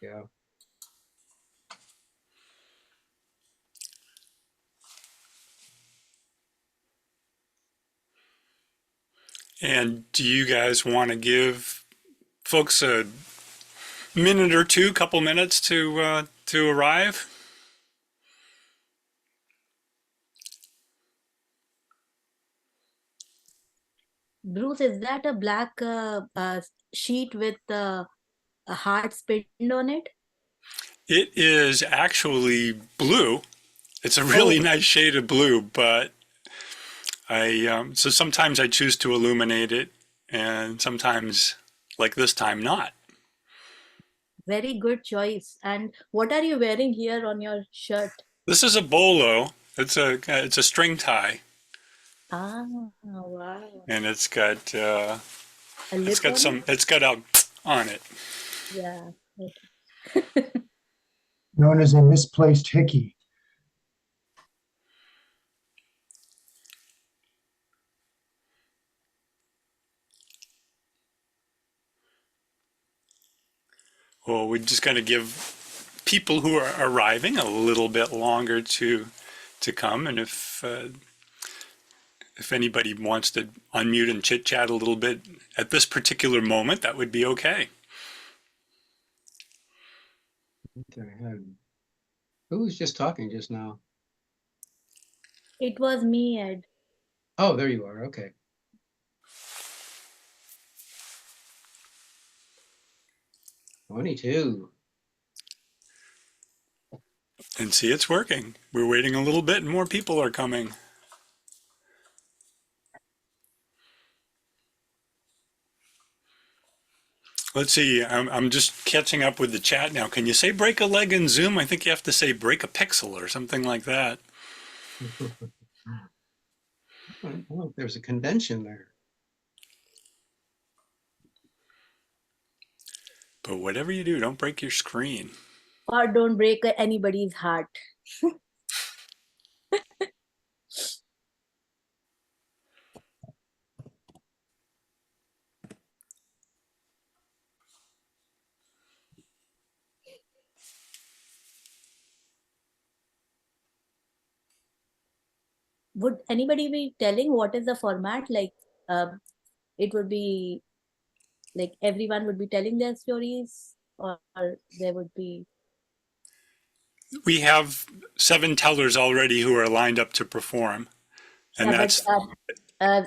Yeah. And do you guys want to give folks a minute or two, couple minutes to arrive? Bruce, is that a black sheet with a heart pinned on it? It is actually blue. It's a really Oh, nice shade of blue, but so sometimes I choose to illuminate it, and sometimes, like this time, not. very good choice. And what are you wearing here on your shirt? This is a bolo. It's a string tie, Ah, wow. and A lip on it? it's got a on it. Yeah. Known as a misplaced hickey. Well, we're just going to give people who are arriving a little bit longer to come, and if anybody wants to unmute and chit chat a little bit at this particular moment, that would be okay. Okay. Who was just talking just now? It was me, Ed. Oh, there you are. Okay. '22. And see, it's working. We're waiting a little bit, and more people are coming. Let's see. I'm just catching up with the chat now. Can you say break a leg in Zoom? I think you have to say break a pixel or something like that. Oh, there's a convention there. But whatever you do, don't break your screen. Or don't break anybody's heart. Would anybody be telling what is the format? Like, it would be like everyone would be telling their stories, or there would be. We have 7 tellers already who are lined up to perform, and Yeah, but that's uh,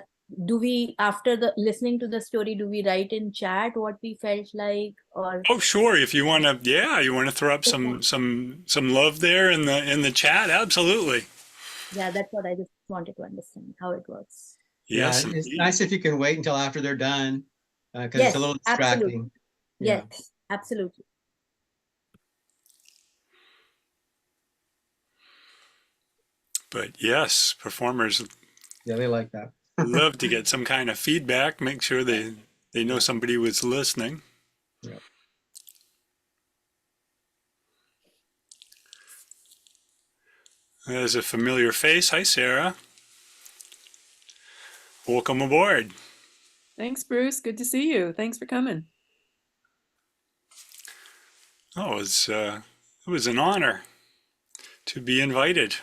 do we, after the listening to the story, do we write in chat what we felt like, or? oh sure. If you want to, yeah, you want to throw up some love there in the chat, absolutely. Yeah, that's what I just wanted to understand how it works. Yeah, Yes, it's indeed. nice if you can wait until after they're done, because it's a Yes, little absolutely. distracting. Yeah. Yes, absolutely. But yes, performers Yeah, they like that. love to get some kind of feedback, make sure they know Yeah. somebody was listening. Yeah. There's a familiar face. Hi, Sarah. Welcome aboard. Thanks, Bruce. Good to see you. Thanks for coming. Oh, it was an honor to be invited.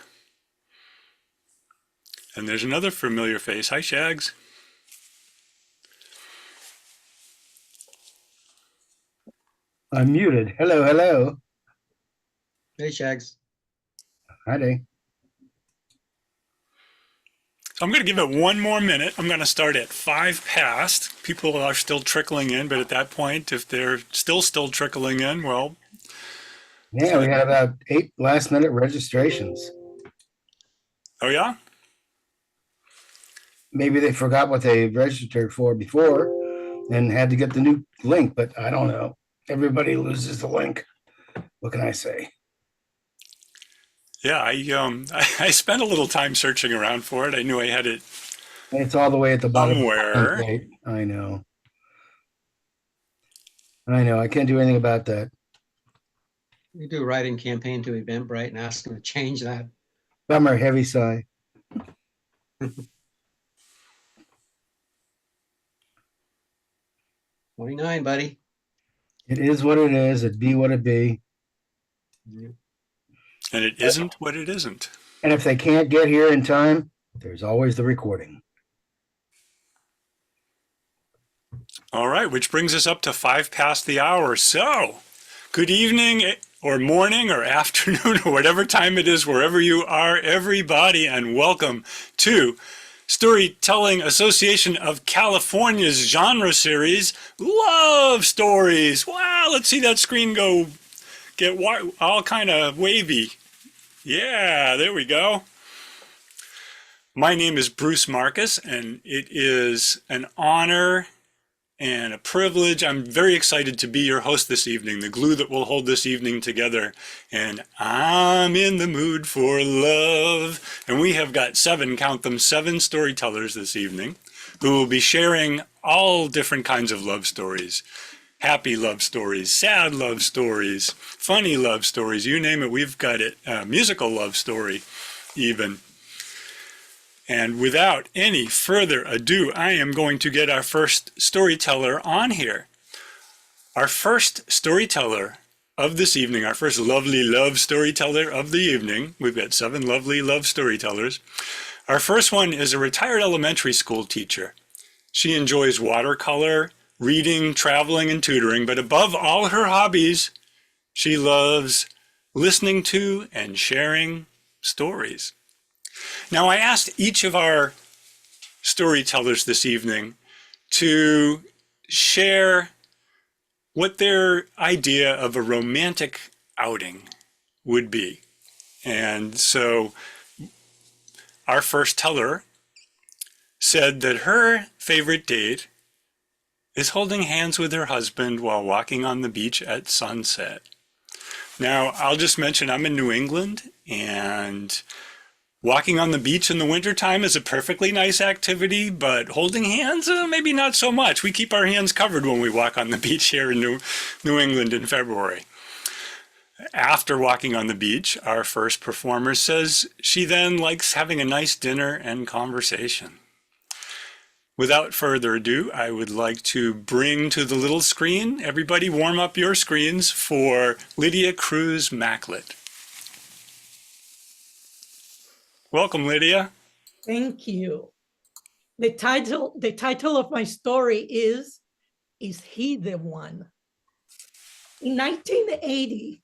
And there's another familiar face. Hi, Shags. I'm muted. Hello, hello. Hey, Shags. Hi there. So I'm going to give it one more minute. I'm going to start at 5 past. People are still trickling in, but at that point, if they're still trickling in, well, Yeah, we had about 8 last minute registrations. oh yeah? Maybe they forgot what they registered for before and had to get the new link, but I don't know. Everybody loses the link. What can I say? Yeah, I spent a little time searching around for it. I knew I had it It's all the way at the bottom of the somewhere. template. I know. I know. I can't do anything about that. We do a writing campaign to Eventbrite and ask them to change that. Bummer, heavy sigh. 29, buddy. It is what it is. It be what it be. And it isn't what it isn't. And if they can't get here in time, there's always the recording. All right, which brings us up to 5 past the hour. So, good evening or morning or afternoon or whatever time it is, wherever you are, everybody, and welcome to Storytelling Association of California's genre series, Love Stories. Wow, let's see that screen get all kind of wavy. Yeah, there we go. My name is Bruce Marcus, and it is an honor and a privilege. I'm very excited to be your host this evening, the glue that will hold this evening together. And I'm in the mood for love. And we have got 7, count them, 7 storytellers this evening who will be sharing all different kinds of love stories. Happy love stories, sad love stories, funny love stories, you name it, we've got it. Musical love story, even. And without any further ado, I am going to get our first storyteller on here. Our first storyteller of this evening, our first lovely love storyteller of the evening. We've got 7 lovely love storytellers. Our first one is a retired elementary school teacher. She enjoys watercolor, reading, traveling, and tutoring, but above all her hobbies, she loves listening to and sharing stories. Now, I asked each of our storytellers this evening to share what their idea of a romantic outing would be. And so our first teller said that her favorite date is holding hands with her husband while walking on the beach at sunset. Now, I'll just mention I'm in New England, and walking on the beach in the wintertime is a perfectly nice activity, but holding hands, maybe not so much. We keep our hands covered when we walk on the beach here in New England in February. After walking on the beach, our first performer says she then likes having a nice dinner and conversation. Without further ado, I would like to bring to the little screen, everybody warm up your screens for Lydia Cruz Macklett. Welcome, Lydia. Thank you. The title of my story is He the One? In 1980,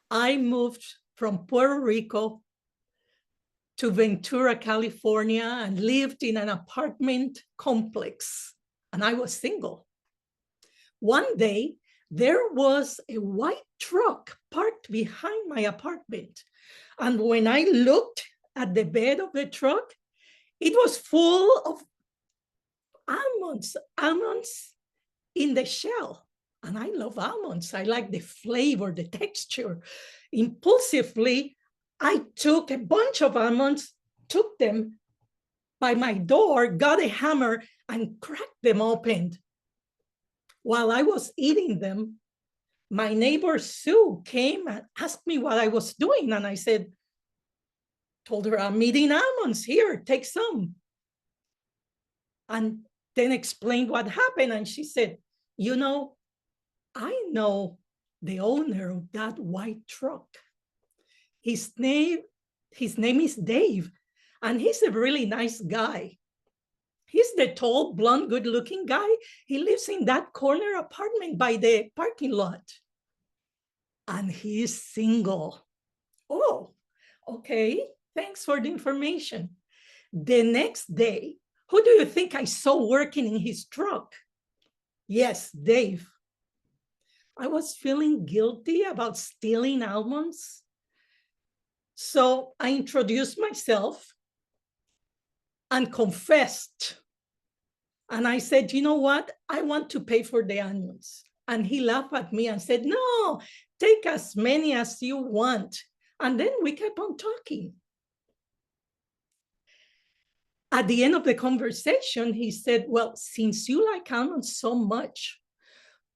I moved from Puerto Rico to Ventura, California, and lived in an apartment complex, and I was single. One day, there was a white truck parked behind my apartment, and when I looked at the bed of the truck, it was full of almonds in the shell. And I love almonds. I like the flavor, the texture. Impulsively, I took a bunch of almonds, took them by my door, got a hammer, and cracked them open. While I was eating them, my neighbor Sue came and asked me what I was doing. And I told her, I'm eating almonds. Here, take some. And then explained what happened. And she said, you know, I know the owner of that white truck. His name is Dave, and he's a really nice guy. He's the tall, blonde, good-looking guy. He lives in that corner apartment by the parking lot. And he's single. Oh, okay. Thanks for the information. The next day, who do you think I saw working in his truck? Yes, Dave. I was feeling guilty about stealing almonds. So I introduced myself and confessed. And I said, you know what? I want to pay for the almonds. And he laughed at me and said, no, take as many as you want. And then we kept on talking. At the end of the conversation, he said, well, since you like almonds so much,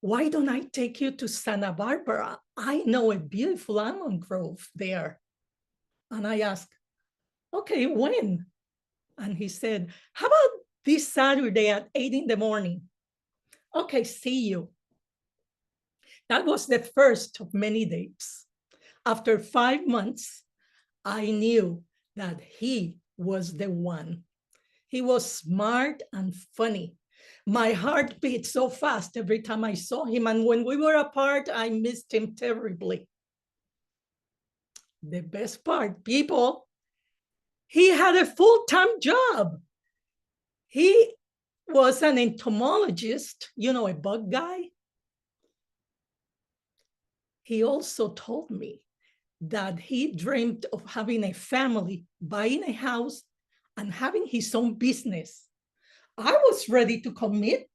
why don't I take you to Santa Barbara? I know a beautiful almond grove there. And I asked, okay, when? And he said, how about this Saturday at 8 in the morning? Okay, see you. That was the first of many dates. After 5 months, I knew that he was the one. He was smart and funny. My heart beat so fast every time I saw him. And when we were apart, I missed him terribly. The best part, people, he had a full-time job. He was an entomologist, you know, a bug guy. He also told me that he dreamed of having a family, buying a house, and having his own business. I was ready to commit.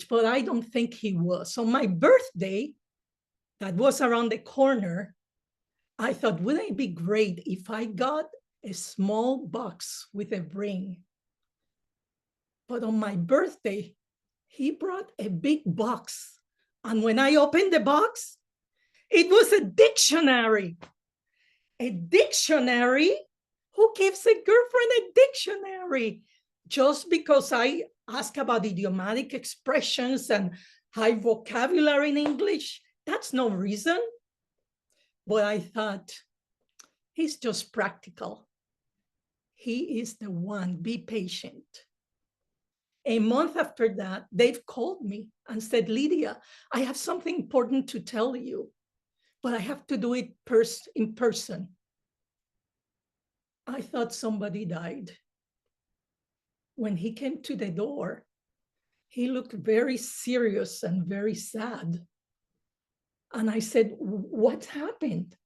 But I don't think he was. On my birthday, that was around the corner, I thought, wouldn't it be great if I got a small box with a ring? But on my birthday, he brought a big box. And when I opened the box, it was a dictionary. A dictionary? Who gives a girlfriend a dictionary? Just because I ask about idiomatic expressions and high vocabulary in English, that's no reason. But I thought, he's just practical. He is the one. Be patient. A month after that, Dave called me and said, Lydia, I have something important to tell you, but I have to do it in person. I thought somebody died. When he came to the door, he looked very serious and very sad. And I said, what happened?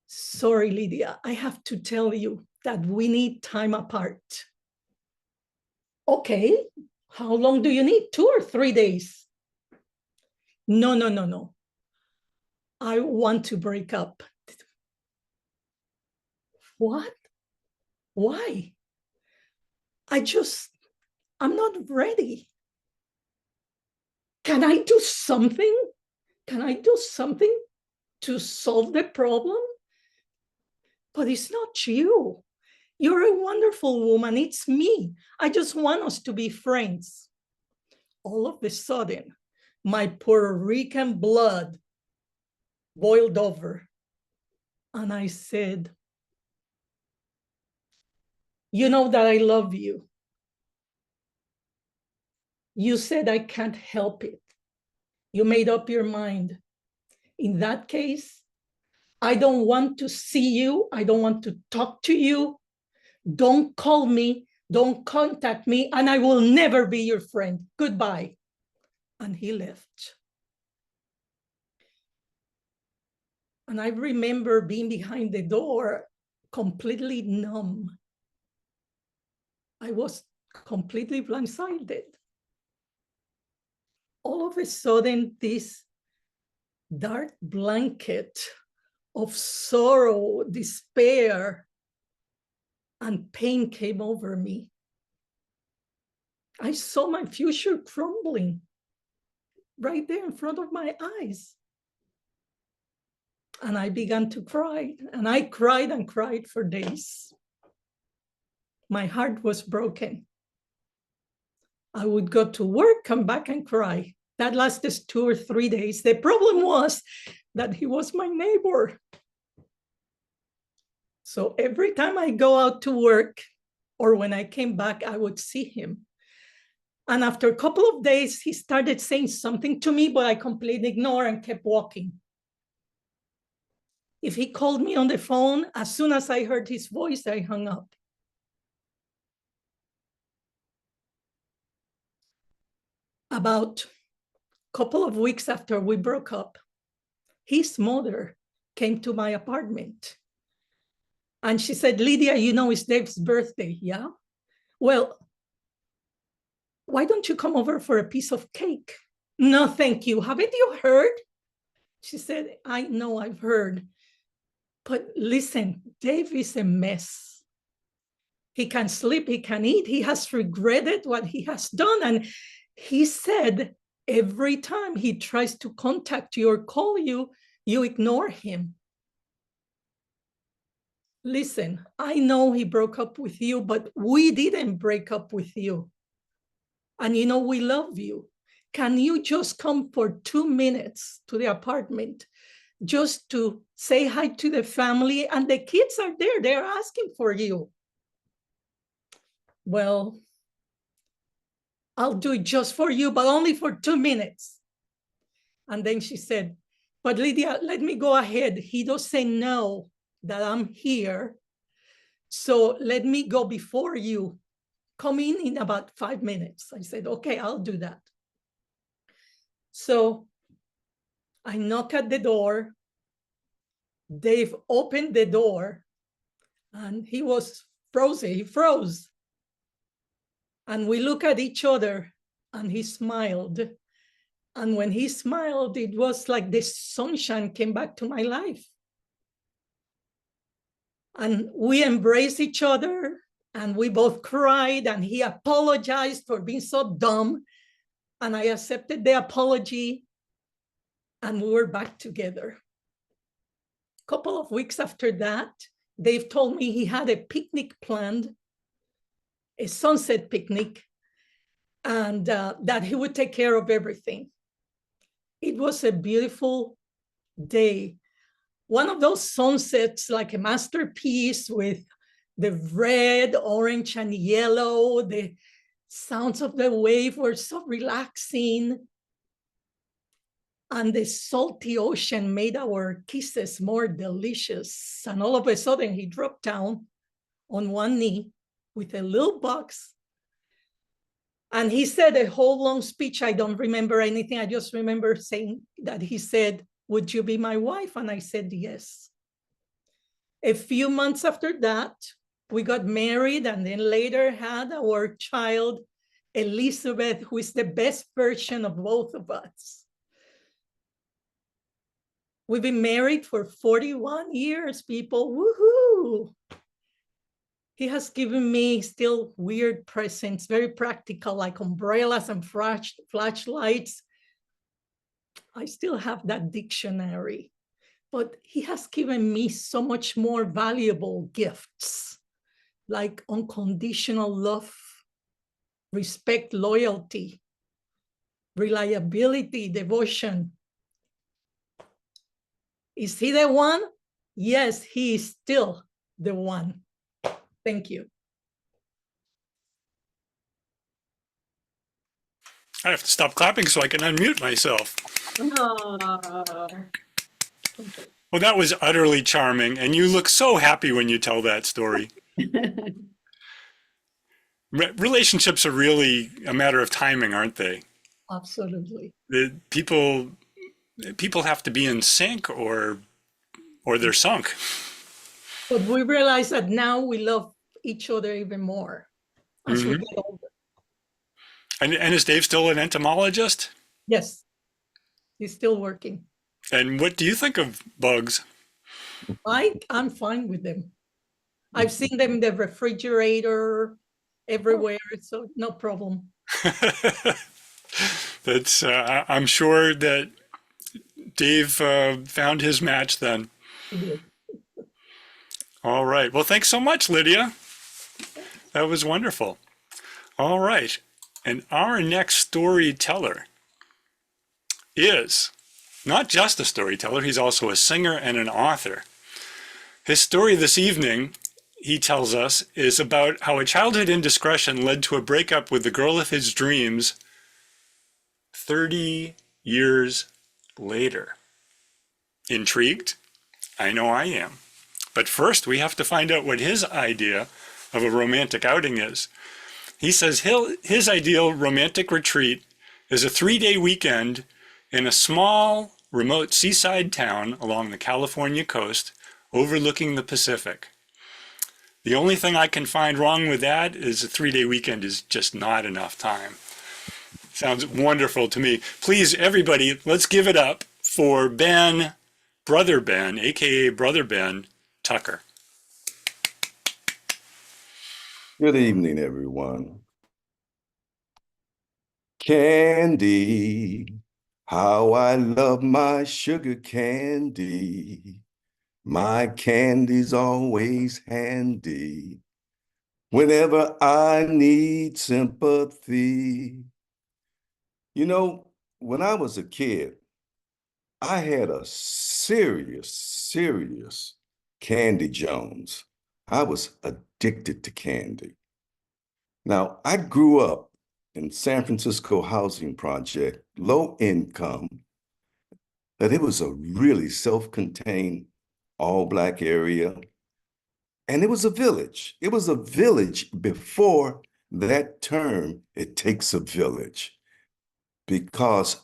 Sorry, Lydia, I have to tell you that we need time apart. Okay, how long do you need? 2 or 3 days? No. I want to break up. What? Why? I'm not ready. Can I do something? Can I do something to solve the problem? But it's not you. You're a wonderful woman. It's me. I just want us to be friends. All of a sudden, my Puerto Rican blood boiled over. And I said, you know that I love you. You said I can't help it. You made up your mind. In that case, I don't want to see you. I don't want to talk to you. Don't call me. Don't contact me. And I will never be your friend. Goodbye. And he left. And I remember being behind the door, completely numb. I was completely blindsided. All of a sudden, this dark blanket of sorrow, despair, and pain came over me. I saw my future crumbling right there in front of my eyes. And I began to cry, and I cried and cried for days. My heart was broken. I would go to work, come back and cry. That lasted 2 or 3 days. The problem was that he was my neighbor. So every time I go out to work or when I came back, I would see him. And after a couple of days, he started saying something to me, but I completely ignored and kept walking. If he called me on the phone, as soon as I heard his voice, I hung up. About a couple of weeks after we broke up, his mother came to my apartment. And she said, Lydia, you know, it's Dave's birthday, yeah? Well, why don't you come over for a piece of cake? No, thank you. Haven't you heard? She said, I know, I've heard. But listen, Dave is a mess. He can't sleep, he can't eat. He has regretted what he has done. And he said, every time he tries to contact you or call you, you ignore him. listen, I know he broke up with you, but we didn't break up with you. And you know, we love you. Can you just come for 2 minutes to the apartment just to say hi to the family? And the kids are there, they're asking for you. Well, I'll do it just for you, but only for 2 minutes. And then she said, but Lydia, let me go ahead. He doesn't know that I'm here. So let me go before you. Come in about 5 minutes. I said, okay, I'll do that. So I knock at the door. Dave opened the door and he was frozen. He froze. And we look at each other and he smiled. And when he smiled, it was like the sunshine came back to my life. And we embraced each other and we both cried and he apologized for being so dumb. And I accepted the apology and we were back together. A couple of weeks after that, Dave told me he had a picnic planned, a sunset picnic, and that he would take care of everything. It was a beautiful day. One of those sunsets, like a masterpiece with the red, orange, and yellow. The sounds of the wave were so relaxing. And the salty ocean made our kisses more delicious. And all of a sudden, he dropped down on one knee with a little box. And he said a whole long speech. I don't remember anything. I just remember saying that he said, would you be my wife? And I said, yes. A few months after that, we got married and then later had our child, Elizabeth, who is the best version of both of us. We've been married for 41 years, people. Woohoo! He has given me still weird presents, very practical, like umbrellas and flashlights. I still have that dictionary, but he has given me so much more valuable gifts, like unconditional love, respect, loyalty, reliability, devotion. Is he the one? Yes, he is still the one. Thank you. I have to stop clapping so I can unmute myself. Well, that was utterly charming, and you look so happy when you tell that story. Relationships are really a matter of timing, aren't they? Absolutely. People have to be in sync or they're sunk. But we realize that now we love each other even more as we get older. And is Dave still an entomologist? Yes, he's still working. And what do you think of bugs? I'm fine with them. I've seen them in the refrigerator, everywhere, so no problem. That's I'm sure that Dave found his match then. All right. Well, thanks so much, Lydia. That was wonderful. All right. And our next storyteller is not just a storyteller, he's also a singer and an author. His story this evening, he tells us, is about how a childhood indiscretion led to a breakup with the girl of his dreams 30 years later. Intrigued? I know I am. But first, we have to find out what his idea of a romantic outing is. He says his ideal romantic retreat is a 3-day weekend in a small, remote seaside town along the California coast, overlooking the Pacific. The only thing I can find wrong with that is a 3-day weekend is just not enough time. Sounds wonderful to me. Please, everybody, let's give it up for Brother Ben, aka Brother Ben Tucker. Good evening, everyone. Candy, how I love my sugar candy. My candy's always handy whenever I need sympathy. You know, when I was a kid, I had a serious Candy Jones. I was addicted to candy. Now, I grew up in San Francisco housing project, low income, but it was a really self-contained all Black area. And it was a village. It was a village before that term, it takes a village, because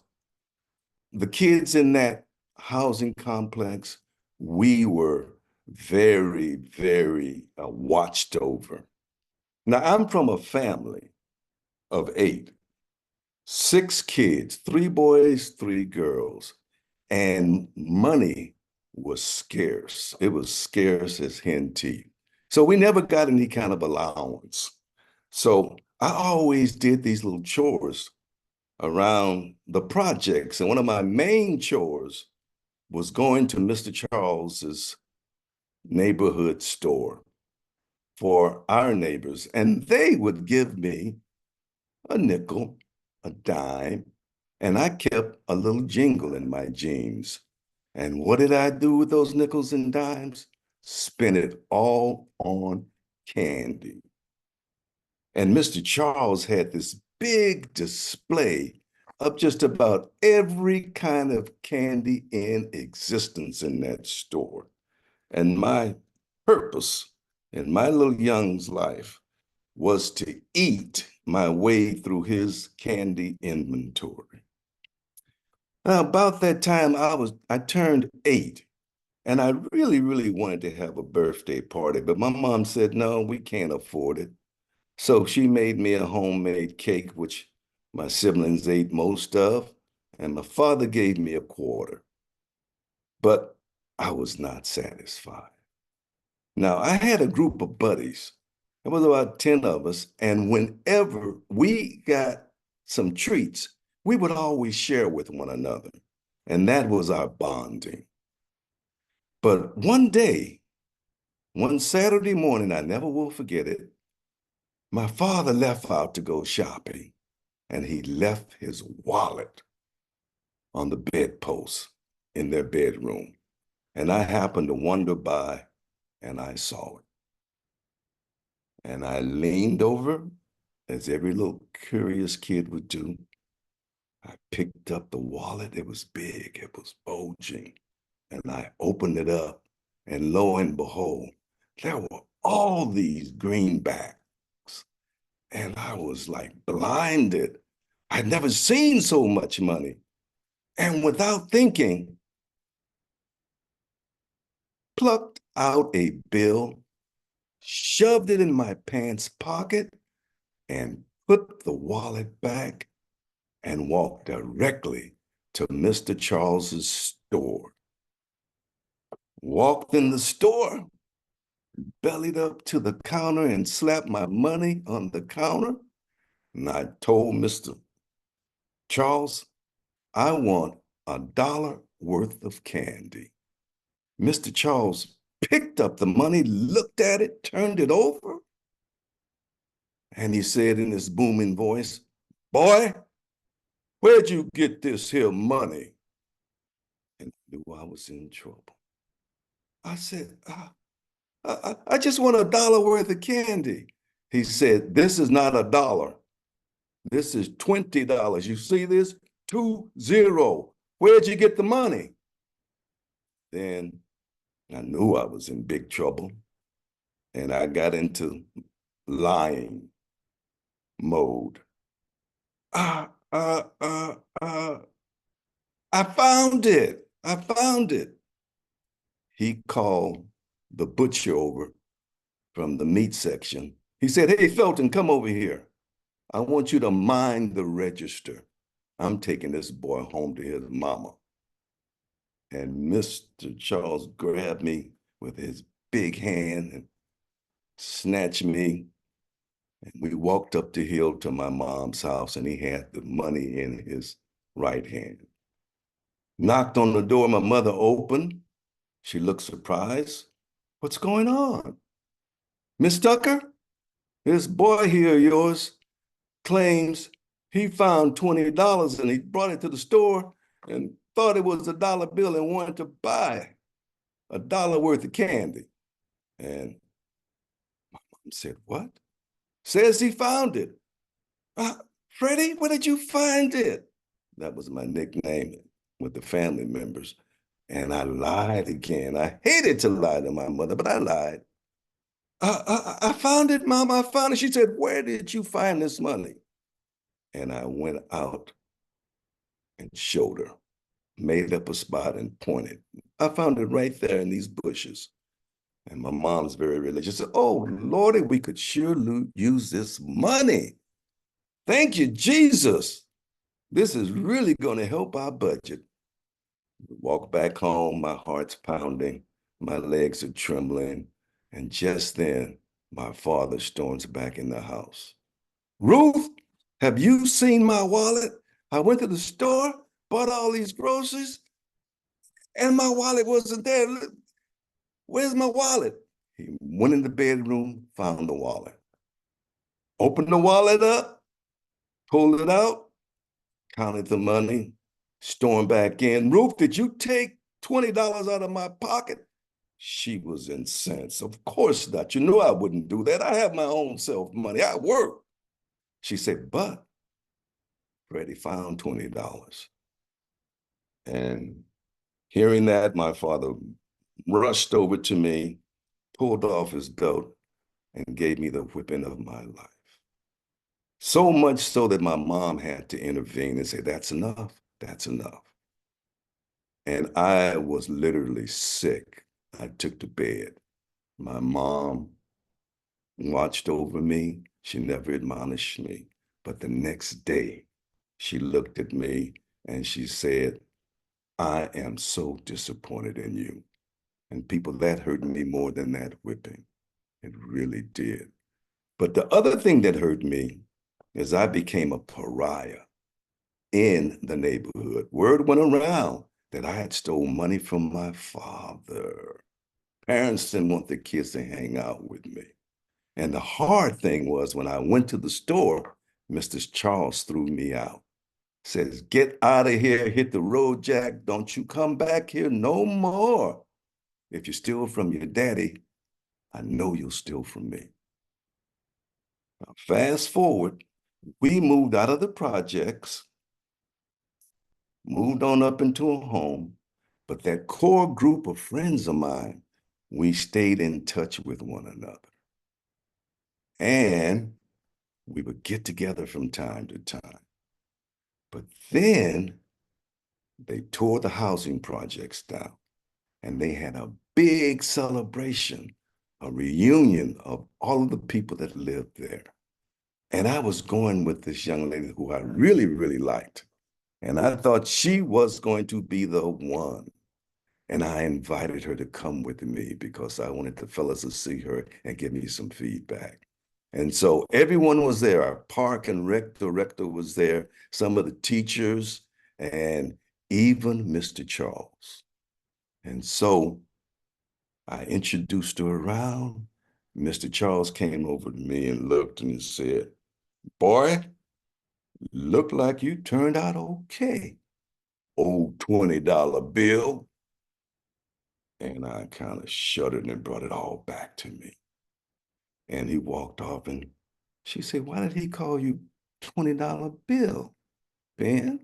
the kids in that housing complex, we were very watched over. Now, I'm from a family of 8, 6 kids, 3 boys, 3 girls, and money was scarce. It was scarce as hen teeth. So we never got any kind of allowance. So I always did these little chores around the projects. And one of my main chores was going to Mr. Charles's neighborhood store for our neighbors. And they would give me a nickel, a dime, and I kept a little jingle in my jeans. And what did I do with those nickels and dimes? Spend it all on candy. And Mr. Charles had this big display of just about every kind of candy in existence in that store. And my purpose in my little young's life was to eat my way through his candy inventory. Now, about that time, I turned 8, and I really wanted to have a birthday party, but my mom said, no, we can't afford it. So she made me a homemade cake, which my siblings ate most of, and my father gave me a quarter. But I was not satisfied. Now, I had a group of buddies. There was about 10 of us, and whenever we got some treats, we would always share with one another, and that was our bonding. But one day, one Saturday morning, I never will forget it, my father left out to go shopping, and he left his wallet on the bedpost in their bedroom. And I happened to wander by, and I saw it. And I leaned over, as every little curious kid would do. I picked up the wallet. It was big, it was bulging. And I opened it up, and lo and behold, there were all these greenbacks. And I was like blinded. I'd never seen so much money. And without thinking, plucked out a bill, shoved it in my pants pocket, and put the wallet back and walked directly to Mr. Charles's store. Walked in the store, bellied up to the counter and slapped my money on the counter. And I told Mr. Charles, I want $1 worth of candy. Mr. Charles picked up the money, looked at it, turned it over, and he said in his booming voice, boy, where'd you get this here money? And I knew I was in trouble. I said, I just want $1 worth of candy. He said, this is not $1. This is $20. You see this? 20. Where'd you get the money? Then I knew I was in big trouble, and I got into lying mode. I found it. I found it. He called the butcher over from the meat section. He said, hey, Felton, come over here. I want you to mind the register. I'm taking this boy home to his mama. And Mr. Charles grabbed me with his big hand and snatched me. And we walked up the hill to my mom's house, and he had the money in his right hand. Knocked on the door, my mother opened, She looked surprised. What's going on? Miss Tucker, this boy here of yours claims he found $20 and he brought it to the store and thought it was a dollar bill and wanted to buy $1 worth of candy. And my mom said, what? Says he found it. Freddie, where did you find it? That was my nickname with the family members. And I lied again. I hated to lie to my mother, but I lied. I found it, Mom. I found it. She said, where did you find this money? And I went out and showed her, made up a spot and pointed. I found it right there in these bushes. And my mom's very religious. Said, oh, Lordy, we could sure use this money. Thank you, Jesus. This is really going to help our budget. Walk back home, my heart's pounding, my legs are trembling. And just then, my father storms back in the house. Ruth, have you seen my wallet? I went to the store, bought all these groceries, and my wallet wasn't there. Where's my wallet? He went in the bedroom, found the wallet. Opened the wallet up, pulled it out, counted the money, stormed back in. Ruth, did you take $20 out of my pocket? She was incensed. Of course not. You know I wouldn't do that. I have my own self money. I work. She said, but Freddie found $20. And hearing that, my father rushed over to me, pulled off his belt, and gave me the whipping of my life. So much so that my mom had to intervene and say, that's enough, that's enough. And I was literally sick. I took to bed. My mom watched over me. She never admonished me. But the next day, she looked at me and she said, I am so disappointed in you. And people, that hurt me more than that whipping. It really did. But the other thing that hurt me is I became a pariah in the neighborhood. Word went around that I had stolen money from my father. Parents didn't want the kids to hang out with me. And the hard thing was when I went to the store, Mr. Charles threw me out. Says, get out of here, hit the road, Jack. Don't you come back here no more. If you steal from your daddy, I know you'll steal from me. Now, fast forward, we moved out of the projects, moved on up into a home, but that core group of friends of mine, we stayed in touch with one another. And we would get together from time to time. But then they tore the housing projects down and they had a big celebration, a reunion of all of the people that lived there. And I was going with this young lady who I really, really liked. And I thought she was going to be the one. And I invited her to come with me because I wanted the fellas to see her and give me some feedback. And so everyone was there. Our park and rec director was there, some of the teachers, and even Mr. Charles. And so I introduced her around. Mr. Charles came over to me and looked and said, boy, look like you turned out okay. Old $20 bill. And I kind of shuddered and brought it all back to me. And he walked off and she said, why did he call you $20 bill, Ben?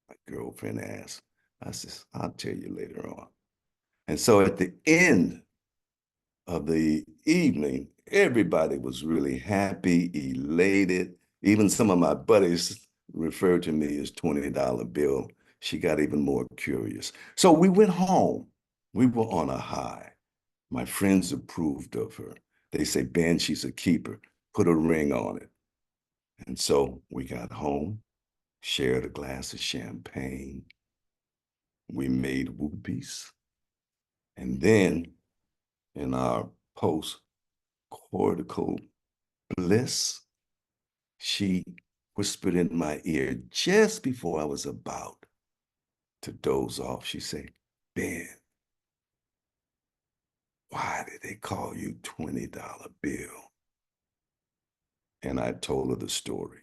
My girlfriend asked. I said, I'll tell you later on. And so at the end of the evening, everybody was really happy, elated. Even some of my buddies referred to me as $20 bill. She got even more curious. So we went home. We were on a high. My friends approved of her. They say, Ben, she's a keeper. Put a ring on it. And so we got home, shared a glass of champagne. We made whoopies. And then in our post-cortical bliss, she whispered in my ear just before I was about to doze off. She said, Ben, why did they call you $20 bill? And I told her the story.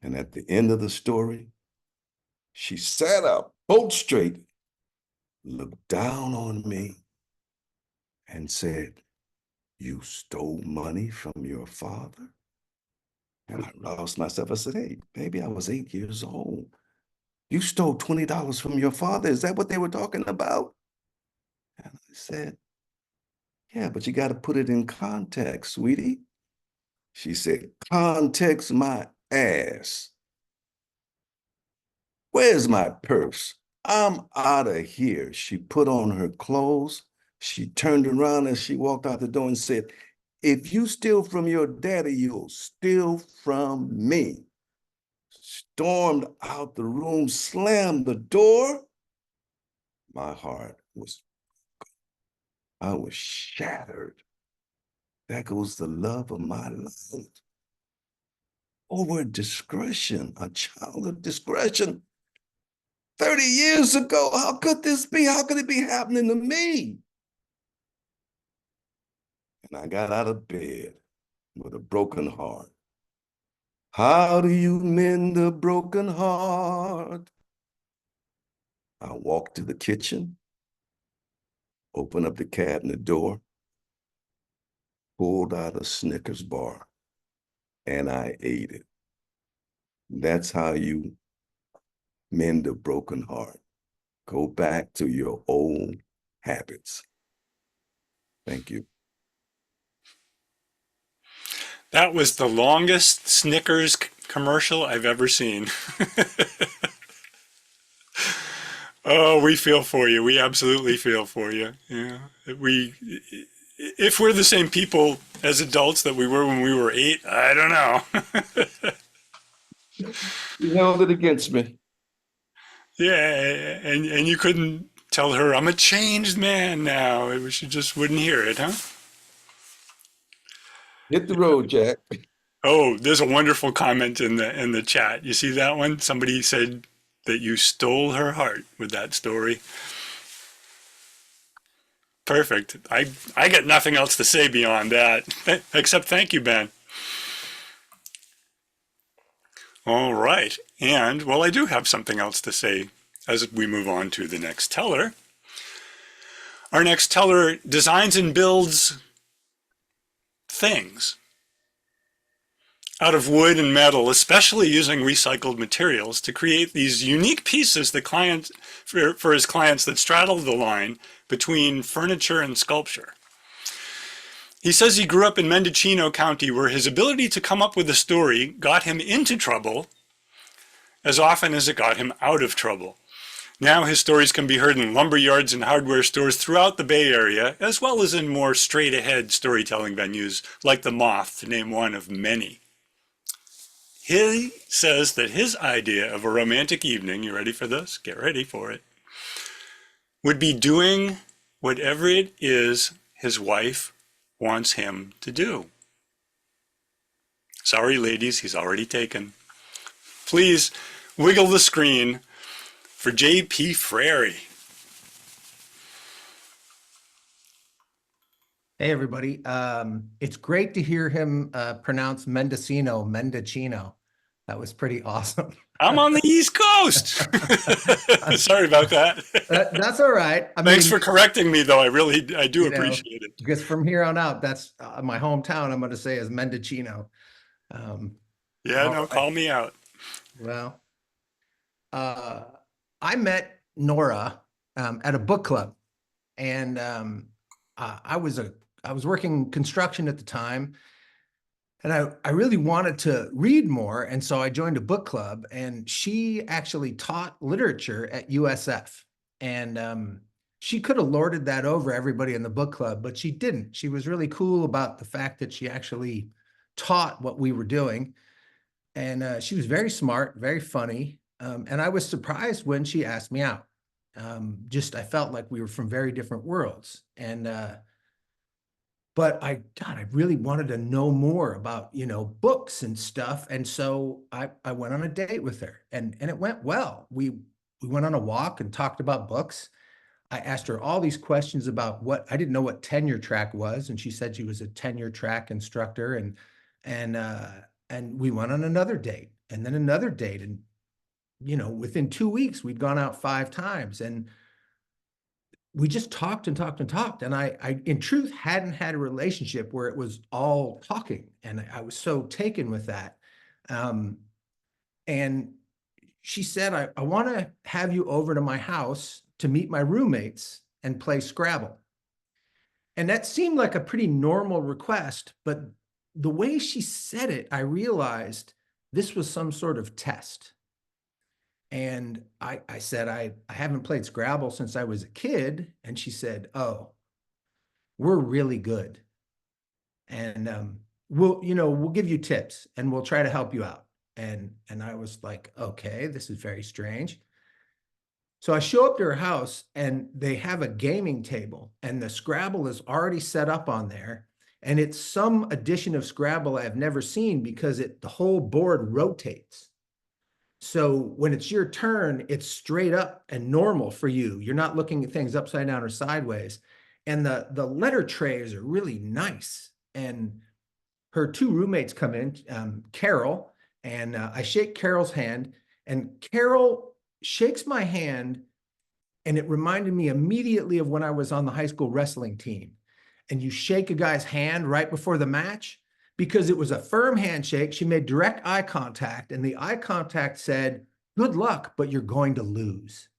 And at the end of the story, she sat up, bolt straight, looked down on me, and said, "You stole money from your father?" And I lost myself. I said, "Hey, baby, I was 8 years old. You stole $20 from your father? Is that what they were talking about?" And I said, "Yeah, but you got to put it in context, sweetie." She said, "Context my ass. Where's my purse? I'm out of here." She put on her clothes. She turned around as she walked out the door and said, "If you steal from your daddy, you'll steal from me." Stormed out the room, slammed the door. My heart was, I was shattered. That goes the love of my life. Over discretion, a child of discretion. 30 years ago, how could this be? How could it be happening to me? And I got out of bed with a broken heart. How do you mend a broken heart? I walked to the kitchen, opened up the cabinet door, pulled out a Snickers bar, and I ate it. That's how you mend a broken heart. Go back to your old habits. Thank you. That was the longest Snickers commercial I've ever seen. Oh, we feel for you. We absolutely feel for you. Yeah, if we're the same people as adults that we were when we were 8, I don't know. You held it against me. Yeah, and you couldn't tell her I'm a changed man now. She just wouldn't hear it, huh? Hit the road, Jack. Oh, there's a wonderful comment in the chat. You see that one? Somebody said that you stole her heart with that story. Perfect. I got nothing else to say beyond that, except thank you, Ben. All right. And, well, I do have something else to say as we move on to the next teller. Our next teller designs and builds things out of wood and metal, especially using recycled materials to create these unique pieces for his clients that straddle the line between furniture and sculpture. He says he grew up in Mendocino County, where his ability to come up with a story got him into trouble as often as it got him out of trouble. Now his stories can be heard in lumber yards and hardware stores throughout the Bay Area, as well as in more straight-ahead storytelling venues like the Moth, to name one of many. He says that his idea of a romantic evening, you ready for this? Get ready for it, would be doing whatever it is his wife wants him to do. Sorry, ladies, he's already taken. Please wiggle the screen for J.P. Frary. Hey, everybody. It's great to hear him pronounce Mendocino. That was pretty awesome. I'm on the East Coast. Sorry about that. That's all right. Thanks for correcting me, though. I do appreciate it. Because from here on out, that's my hometown. I'm going to say is Mendocino. Call me out. Well, I met Nora at a book club, and I was working construction at the time, and I really wanted to read more, and so I joined a book club, and she actually taught literature at USF, and she could have lorded that over everybody in the book club, but she didn't. She was really cool about the fact that she actually taught what we were doing, and she was very smart, very funny, and I was surprised when she asked me out. I felt like we were from very different worlds, and but I really wanted to know more about, books and stuff. And so I went on a date with her, and it went well. We went on a walk and talked about books. I asked her all these questions about what I didn't know what tenure track was, and she said she was a tenure track instructor, and we went on another date, and then another date, and within 2 weeks we'd gone out 5 times, and we just talked and talked and talked, and I in truth hadn't had a relationship where it was all talking, and I was so taken with that. And she said, I want to have you over to my house to meet my roommates and play Scrabble. And that seemed like a pretty normal request, but the way she said it, I realized this was some sort of test. And I said, I haven't played Scrabble since I was a kid. And she said, oh, we're really good. And we'll give you tips and we'll try to help you out. And I was like, okay, this is very strange. So I show up to her house and they have a gaming table and the Scrabble is already set up on there. And it's some edition of Scrabble I've never seen because the whole board rotates. So when it's your turn, it's straight up and normal for you. You're not looking at things upside down or sideways. And the letter trays are really nice. And her 2 roommates come in, Carol, and I shake Carol's hand, and Carol shakes my hand, and it reminded me immediately of when I was on the high school wrestling team. And you shake a guy's hand right before the match because it was a firm handshake. She made direct eye contact, and the eye contact said, good luck, but you're going to lose.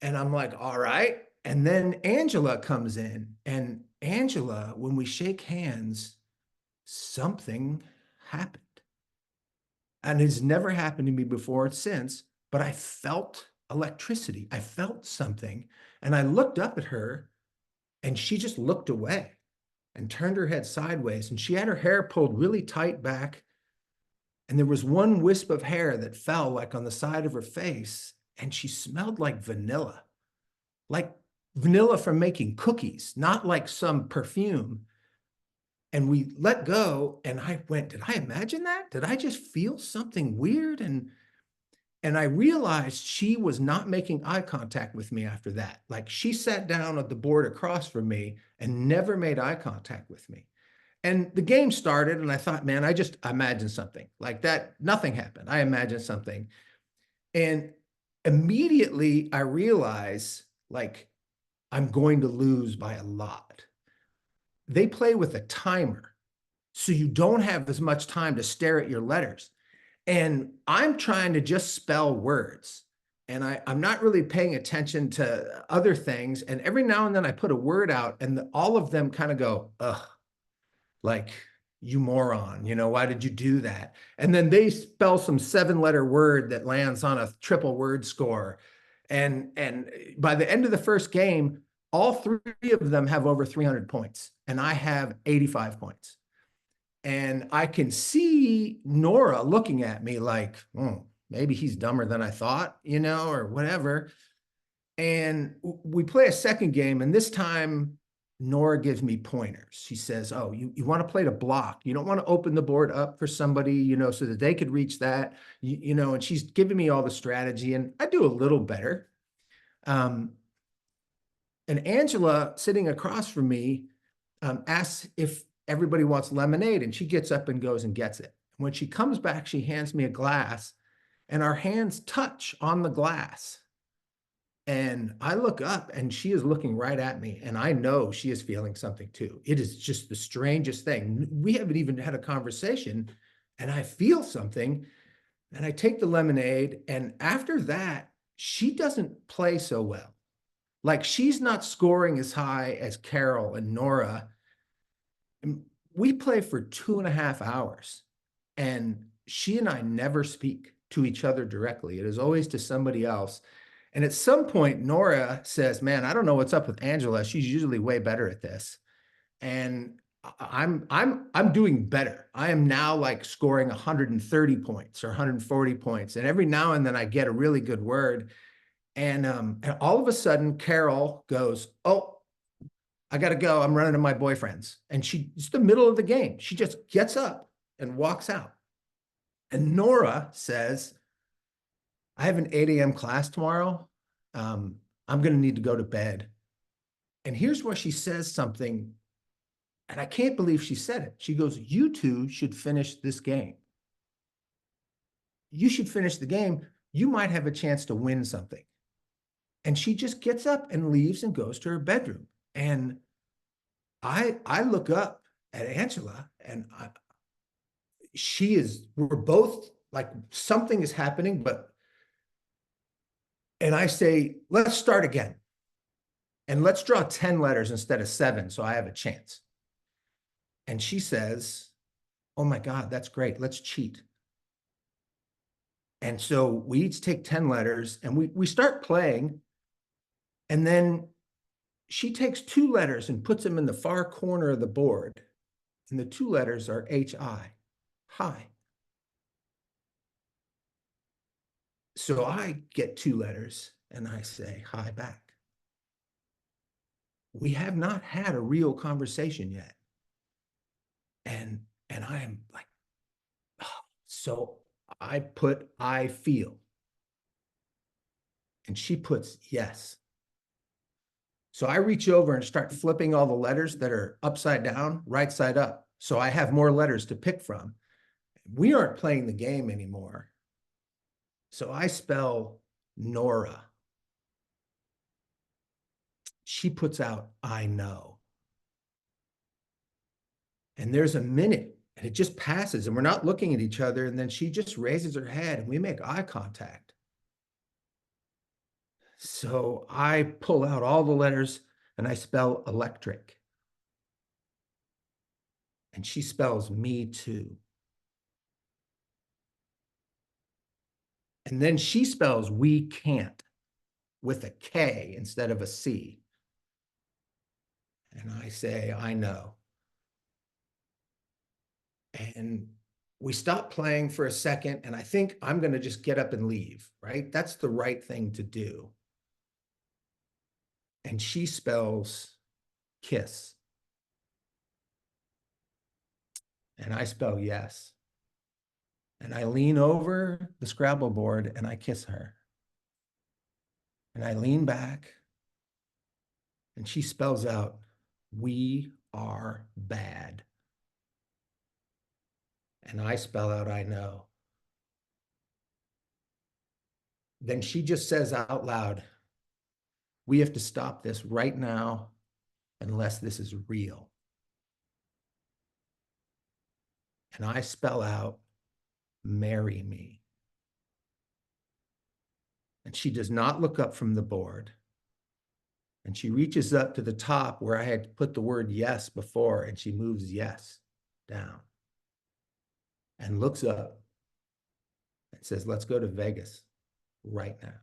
And I'm like, all right. And then Angela comes in, and Angela, when we shake hands, something happened. And it's never happened to me before since, but I felt electricity. I felt something. And I looked up at her and she just looked away and turned her head sideways. And she had her hair pulled really tight back. And there was one wisp of hair that fell like on the side of her face. And she smelled like vanilla from making cookies, not like some perfume. And we let go, and I went, did I imagine that? Did I just feel something weird? And I realized she was not making eye contact with me after that. Like she sat down at the board across from me and never made eye contact with me. And the game started, and I thought, man, I just imagined something like that. Nothing happened. I imagined something. And immediately I realized, like, I'm going to lose by a lot. They play with a timer, so you don't have as much time to stare at your letters. And I'm trying to just spell words. And I'm not really paying attention to other things. And every now and then I put a word out and all of them kind of go, ugh, like, you moron, why did you do that? And then they spell some 7-letter word that lands on a triple word score. And by the end of the first game, all 3 of them have over 300 points, and I have 85 points. And I can see Nora looking at me like, maybe he's dumber than I thought, or whatever. And we play a second game, and this time Nora gives me pointers. She says, oh, you want to play to block. You don't want to open the board up for somebody, so that they could reach that, and she's giving me all the strategy, and I do a little better. And Angela, sitting across from me, asks if everybody wants lemonade, and she gets up and goes and gets it. When she comes back, she hands me a glass, and our hands touch on the glass. And I look up, and she is looking right at me, and I know she is feeling something too. It is just the strangest thing. We haven't even had a conversation, and I feel something, and I take the lemonade, and after that, she doesn't play so well. Like, she's not scoring as high as Carol and Nora. We play for 2.5 hours, and she and I never speak to each other directly. It is always to somebody else. And at some point, Nora says, man, I don't know what's up with Angela. She's usually way better at this. And I'm doing better. I am now like scoring 130 points or 140 points. And every now and then I get a really good word. And all of a sudden, Carol goes, oh, I got to go. I'm running to my boyfriend's. And it's the middle of the game. She just gets up and walks out. And Nora says, I have an 8 a.m. class tomorrow. I'm going to need to go to bed. And here's where she says something, and I can't believe she said it. She goes, you two should finish this game. You should finish the game. You might have a chance to win something. And she just gets up and leaves and goes to her bedroom. And I look up at Angela, and we're both like, something is happening, and I say, let's start again. And let's draw 10 letters instead of 7, so I have a chance. And she says, oh my God, that's great. Let's cheat. And so we each take 10 letters and we start playing. And then she takes 2 letters and puts them in the far corner of the board. And the 2 letters are H-I, hi. So I get 2 letters and I say hi back. We have not had a real conversation yet. And I am like, oh. So I put, I feel. And she puts yes. So I reach over and start flipping all the letters that are upside down, right side up. So I have more letters to pick from. We aren't playing the game anymore. So I spell Nora. She puts out, I know. And there's a minute and it just passes and we're not looking at each other. And then she just raises her head and we make eye contact. So I pull out all the letters and I spell electric. And she spells me too. And then she spells we can't with a K instead of a C. And I say, I know. And we stop playing for a second, and I think I'm going to just get up and leave, right? That's the right thing to do. And she spells kiss. And I spell yes. And I lean over the Scrabble board and I kiss her. And I lean back and she spells out, we are bad. And I spell out, I know. Then she just says out loud, we have to stop this right now unless this is real. And I spell out, marry me. And she does not look up from the board. And she reaches up to the top where I had put the word yes before, and she moves yes down and looks up and says, let's go to Vegas right now.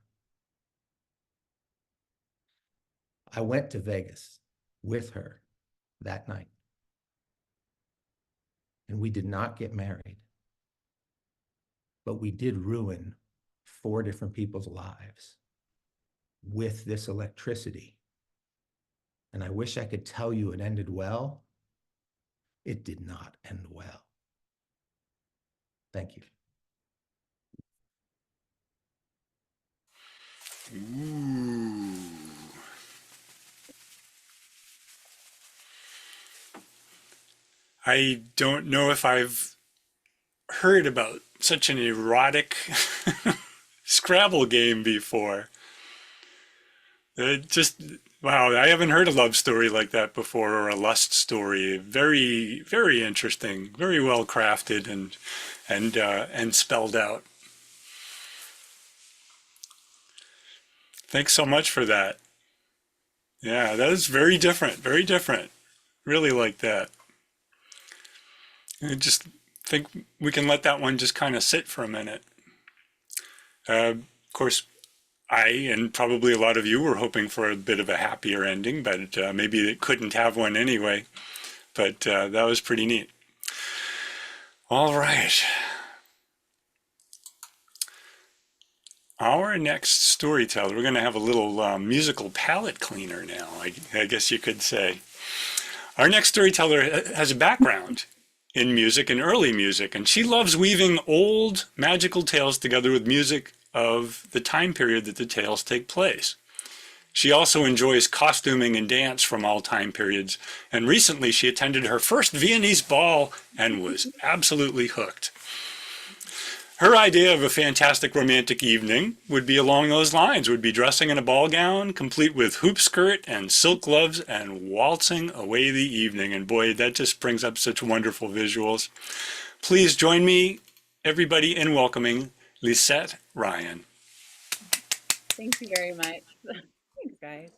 I went to Vegas with her that night. And we did not get married, but we did ruin 4 different people's lives with this electricity. And I wish I could tell you it ended well. It did not end well. Thank you. Ooh. I don't know if I've heard about such an erotic Scrabble game before. Wow, I haven't heard a love story like that before, or a lust story. Very, very interesting, very well crafted and spelled out. Thanks so much for that. Yeah, that is very different, very different. Really like that. I just think we can let that one just kind of sit for a minute. Of course, I and probably a lot of you were hoping for a bit of a happier ending, but maybe it couldn't have one anyway. But that was pretty neat. All right. Our next storyteller, we're going to have a little musical palette cleaner now, I guess you could say. Our next storyteller has a background in music and early music, and she loves weaving old magical tales together with music of the time period that the tales take place. She also enjoys costuming and dance from all time periods, and recently she attended her first Viennese ball and was absolutely hooked. Her idea of a fantastic romantic evening would be along those lines, would be dressing in a ball gown, complete with hoop skirt and silk gloves, and waltzing away the evening. And boy, that just brings up such wonderful visuals. Please join me, everybody, in welcoming Lisette Ryan. Thank you very much. Thanks, guys.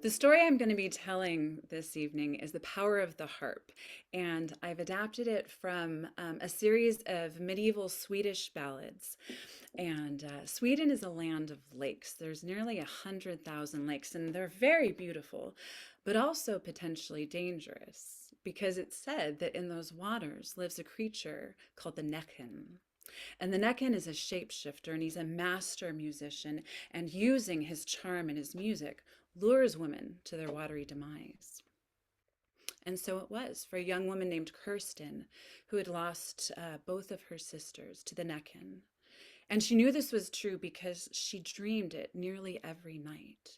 The story I'm going to be telling this evening is The Power of the Harp, and I've adapted it from a series of medieval Swedish ballads. And Sweden is a land of lakes. There's nearly 100,000 lakes, and they're very beautiful, but also potentially dangerous, because it's said that in those waters lives a creature called the Näcken. And the Näcken is a shapeshifter, and he's a master musician, and using his charm and his music, lures women to their watery demise. And so it was for a young woman named Kirsten, who had lost both of her sisters to the Näcken. And she knew this was true because she dreamed it nearly every night.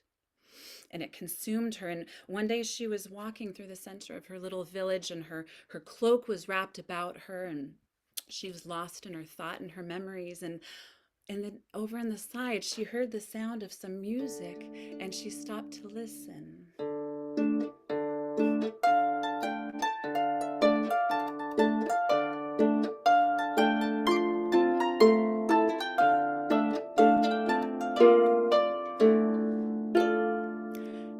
And it consumed her. And one day she was walking through the center of her little village, and her cloak was wrapped about her, and she was lost in her thought and her memories. And then over on the side, she heard the sound of some music, and she stopped to listen.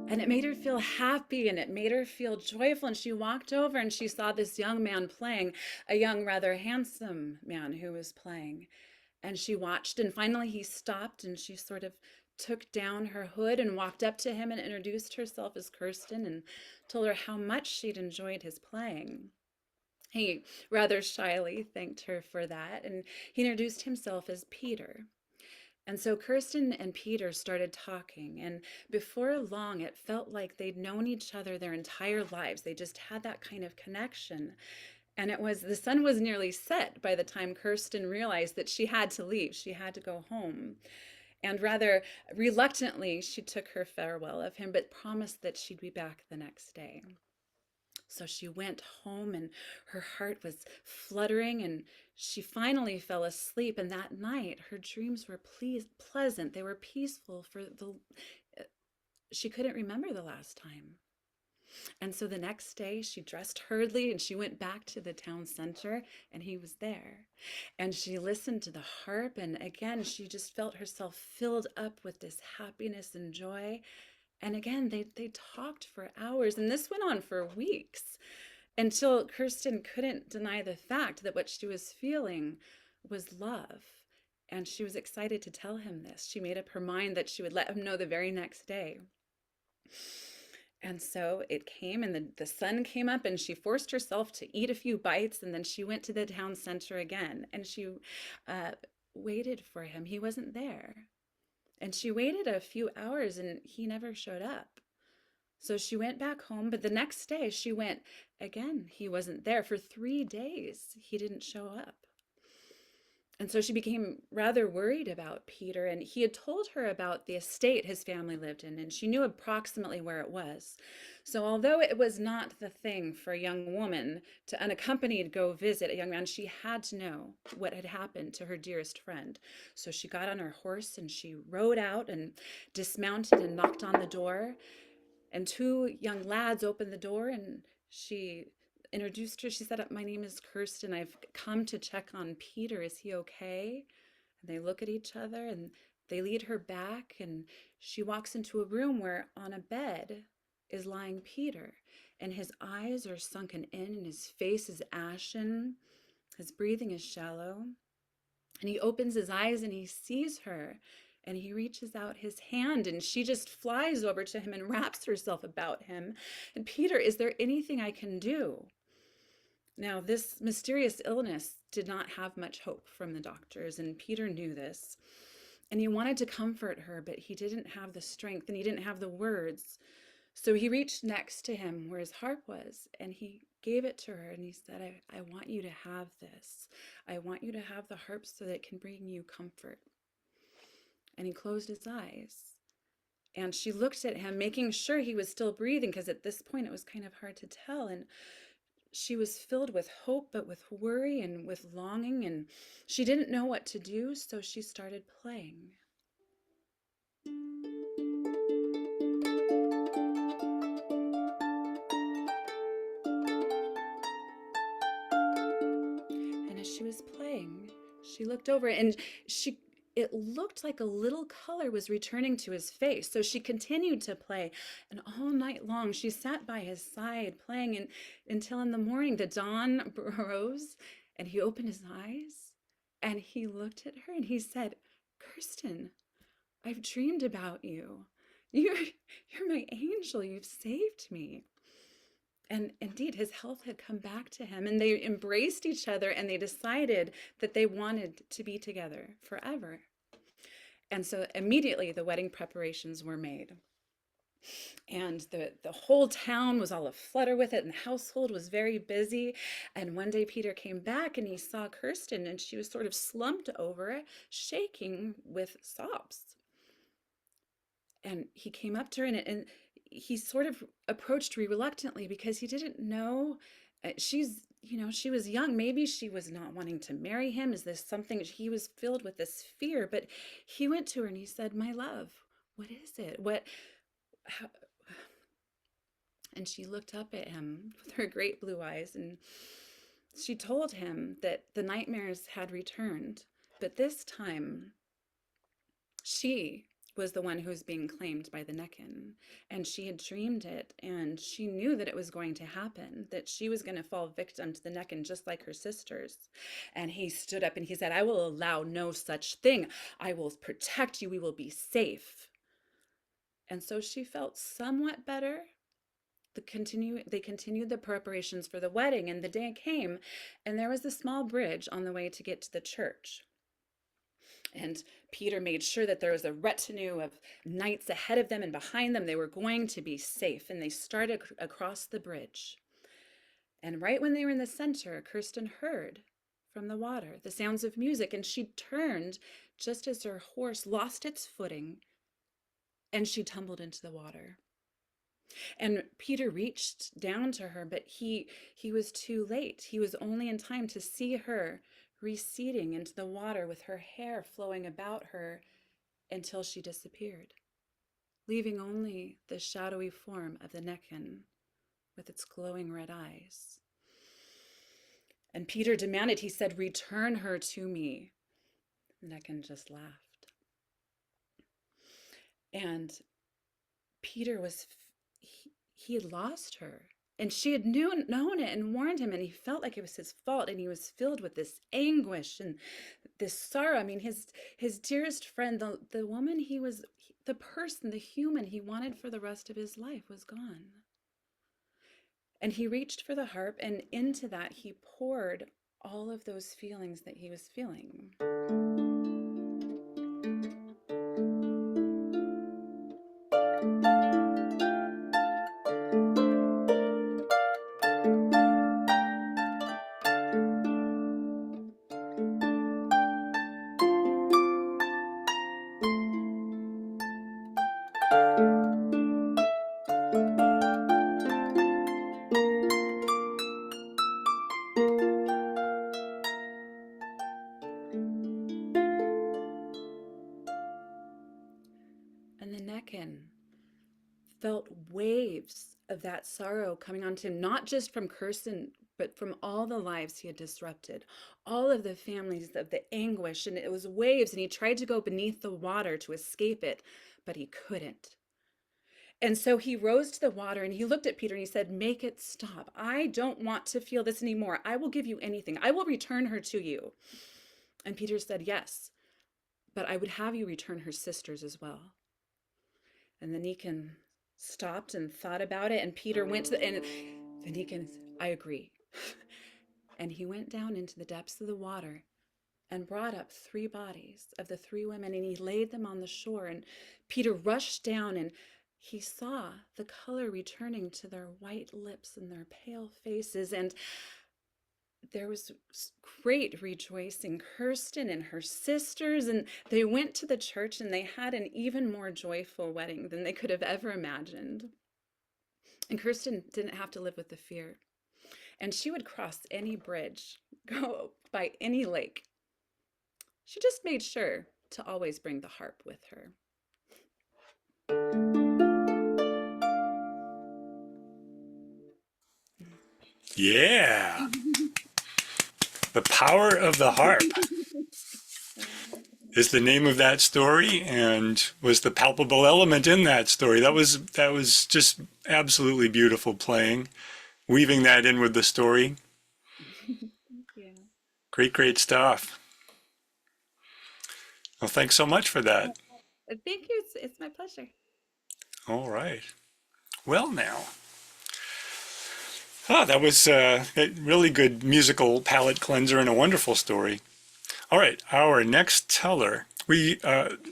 And it made her feel happy, and it made her feel joyful. And she walked over and she saw this young man playing, a young, rather handsome man who was playing. And she watched, and finally he stopped, and she sort of took down her hood and walked up to him and introduced herself as Kirsten and told her how much she'd enjoyed his playing. He rather shyly thanked her for that, and he introduced himself as Peter. And so Kirsten and Peter started talking, and before long it felt like they'd known each other their entire lives. They just had that kind of connection. And the sun was nearly set by the time Kirsten realized that she had to leave. She had to go home. And rather reluctantly, she took her farewell of him, but promised that she'd be back the next day. So she went home, and her heart was fluttering, and she finally fell asleep. And that night, her dreams were pleasant. They were peaceful. She couldn't remember the last time. And so the next day she dressed hurriedly and she went back to the town center, and he was there. And she listened to the harp, and again, she just felt herself filled up with this happiness and joy. And again, they talked for hours, and this went on for weeks until Kirsten couldn't deny the fact that what she was feeling was love. And she was excited to tell him this. She made up her mind that she would let him know the very next day. And so it came, and the sun came up, and she forced herself to eat a few bites, and then she went to the town center again, and she waited for him. He wasn't there. And she waited a few hours, and he never showed up. So she went back home, but the next day she went again. He wasn't there. For 3 days, he didn't show up. And so she became rather worried about Peter, and he had told her about the estate his family lived in, and she knew approximately where it was. So although it was not the thing for a young woman to unaccompanied go visit a young man, she had to know what had happened to her dearest friend. So she got on her horse and she rode out and dismounted and knocked on the door. And 2 young lads opened the door, and she introduced her. She said, "My name is Kirsten. I've come to check on Peter. Is he okay?" And they look at each other, and they lead her back, and she walks into a room where on a bed is lying Peter, and his eyes are sunken in, and his face is ashen. His breathing is shallow. And he opens his eyes and he sees her, and he reaches out his hand, and she just flies over to him and wraps herself about him. And, "Peter, is there anything I can do?" Now, this mysterious illness did not have much hope from the doctors, and Peter knew this. And he wanted to comfort her, but he didn't have the strength, and he didn't have the words. So he reached next to him where his harp was, and he gave it to her and he said, I want you to have this. I want you to have the harp so that it can bring you comfort. And he closed his eyes. And she looked at him, making sure he was still breathing, because at this point it was kind of hard to tell. And she was filled with hope, but with worry and with longing. And she didn't know what to do, so she started playing. And as she was playing, she looked over and it looked like a little color was returning to his face. So she continued to play, and all night long she sat by his side playing, and until in the morning the dawn rose and he opened his eyes and he looked at her and he said, "Kirsten, I've dreamed about you. You're my angel. You've saved me." And indeed, his health had come back to him, and they embraced each other, and they decided that they wanted to be together forever. And so immediately the wedding preparations were made. And the whole town was all aflutter with it, and the household was very busy. And one day Peter came back and he saw Kirsten, and she was sort of slumped over, shaking with sobs. And he came up to her and he sort of approached reluctantly because he didn't know. She was young. Maybe she was not wanting to marry him. Is this something? He was filled with this fear, but he went to her and he said, "My love, what is it? How?" And she looked up at him with her great blue eyes, and she told him that the nightmares had returned, but this time she was the one who was being claimed by the Necken, and she had dreamed it, and she knew that it was going to happen, that she was going to fall victim to the Necken just like her sisters. And he stood up and he said, "I will allow no such thing. I will protect you. We will be safe." And so she felt somewhat better. They continued the preparations for the wedding, and the day came, and there was a small bridge on the way to get to the church. And Peter made sure that there was a retinue of knights ahead of them and behind them. They were going to be safe. And they started across the bridge. And right when they were in the center, Kirsten heard from the water the sounds of music. And she turned just as her horse lost its footing, and she tumbled into the water. And Peter reached down to her, but he was too late. He was only in time to see her receding into the water with her hair flowing about her until she disappeared, leaving only the shadowy form of the Necken with its glowing red eyes. And Peter demanded, he said, "Return her to me." Necken just laughed. And Peter he had lost her. And she had known it and warned him, and he felt like it was his fault, and he was filled with this anguish and this sorrow. I mean, his dearest friend, the woman the person, the human he wanted for the rest of his life was gone. And he reached for the harp, and into that he poured all of those feelings that he was feeling. And the Necken felt waves of that sorrow coming onto him, not just from Kirsten, but from all the lives he had disrupted, all of the families, of the anguish, and it was waves, and he tried to go beneath the water to escape it, but he couldn't. And so he rose to the water and he looked at Peter and he said, "Make it stop. I don't want to feel this anymore. I will give you anything. I will return her to you." And Peter said, "Yes, but I would have you return her sisters as well." And the Necken stopped and thought about it, and Peter went to and the Necken said, "I agree." And he went down into the depths of the water and brought up 3 bodies of the 3 women, and he laid them on the shore. And Peter rushed down and he saw the color returning to their white lips and their pale faces, and there was great rejoicing. Kirsten and her sisters, and they went to the church, and they had an even more joyful wedding than they could have ever imagined. And Kirsten didn't have to live with the fear. And she would cross any bridge, go by any lake. She just made sure to always bring the harp with her. Yeah. The Power of the Harp is the name of that story, and was the palpable element in that story. That was just absolutely beautiful playing, weaving that in with the story. Yeah. Great stuff. Well, thanks so much for that. Thank you. It's my pleasure. All right. Well, now. That was a really good musical palate cleanser and a wonderful story. All right, our next teller.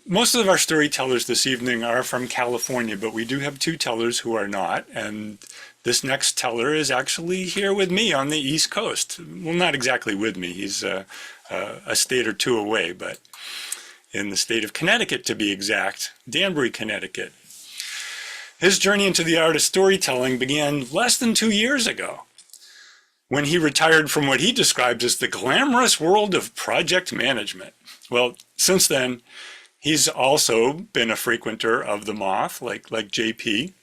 Most of our storytellers this evening are from California, but we do have two tellers who are not. And this next teller is actually here with me on the East Coast. Well, not exactly with me. He's a state or two away, but in the state of Connecticut, to be exact, Danbury, Connecticut. His journey into the art of storytelling began less than 2 years ago, when he retired from what he describes as the glamorous world of project management. Well, since then, he's also been a frequenter of the Moth, like JP.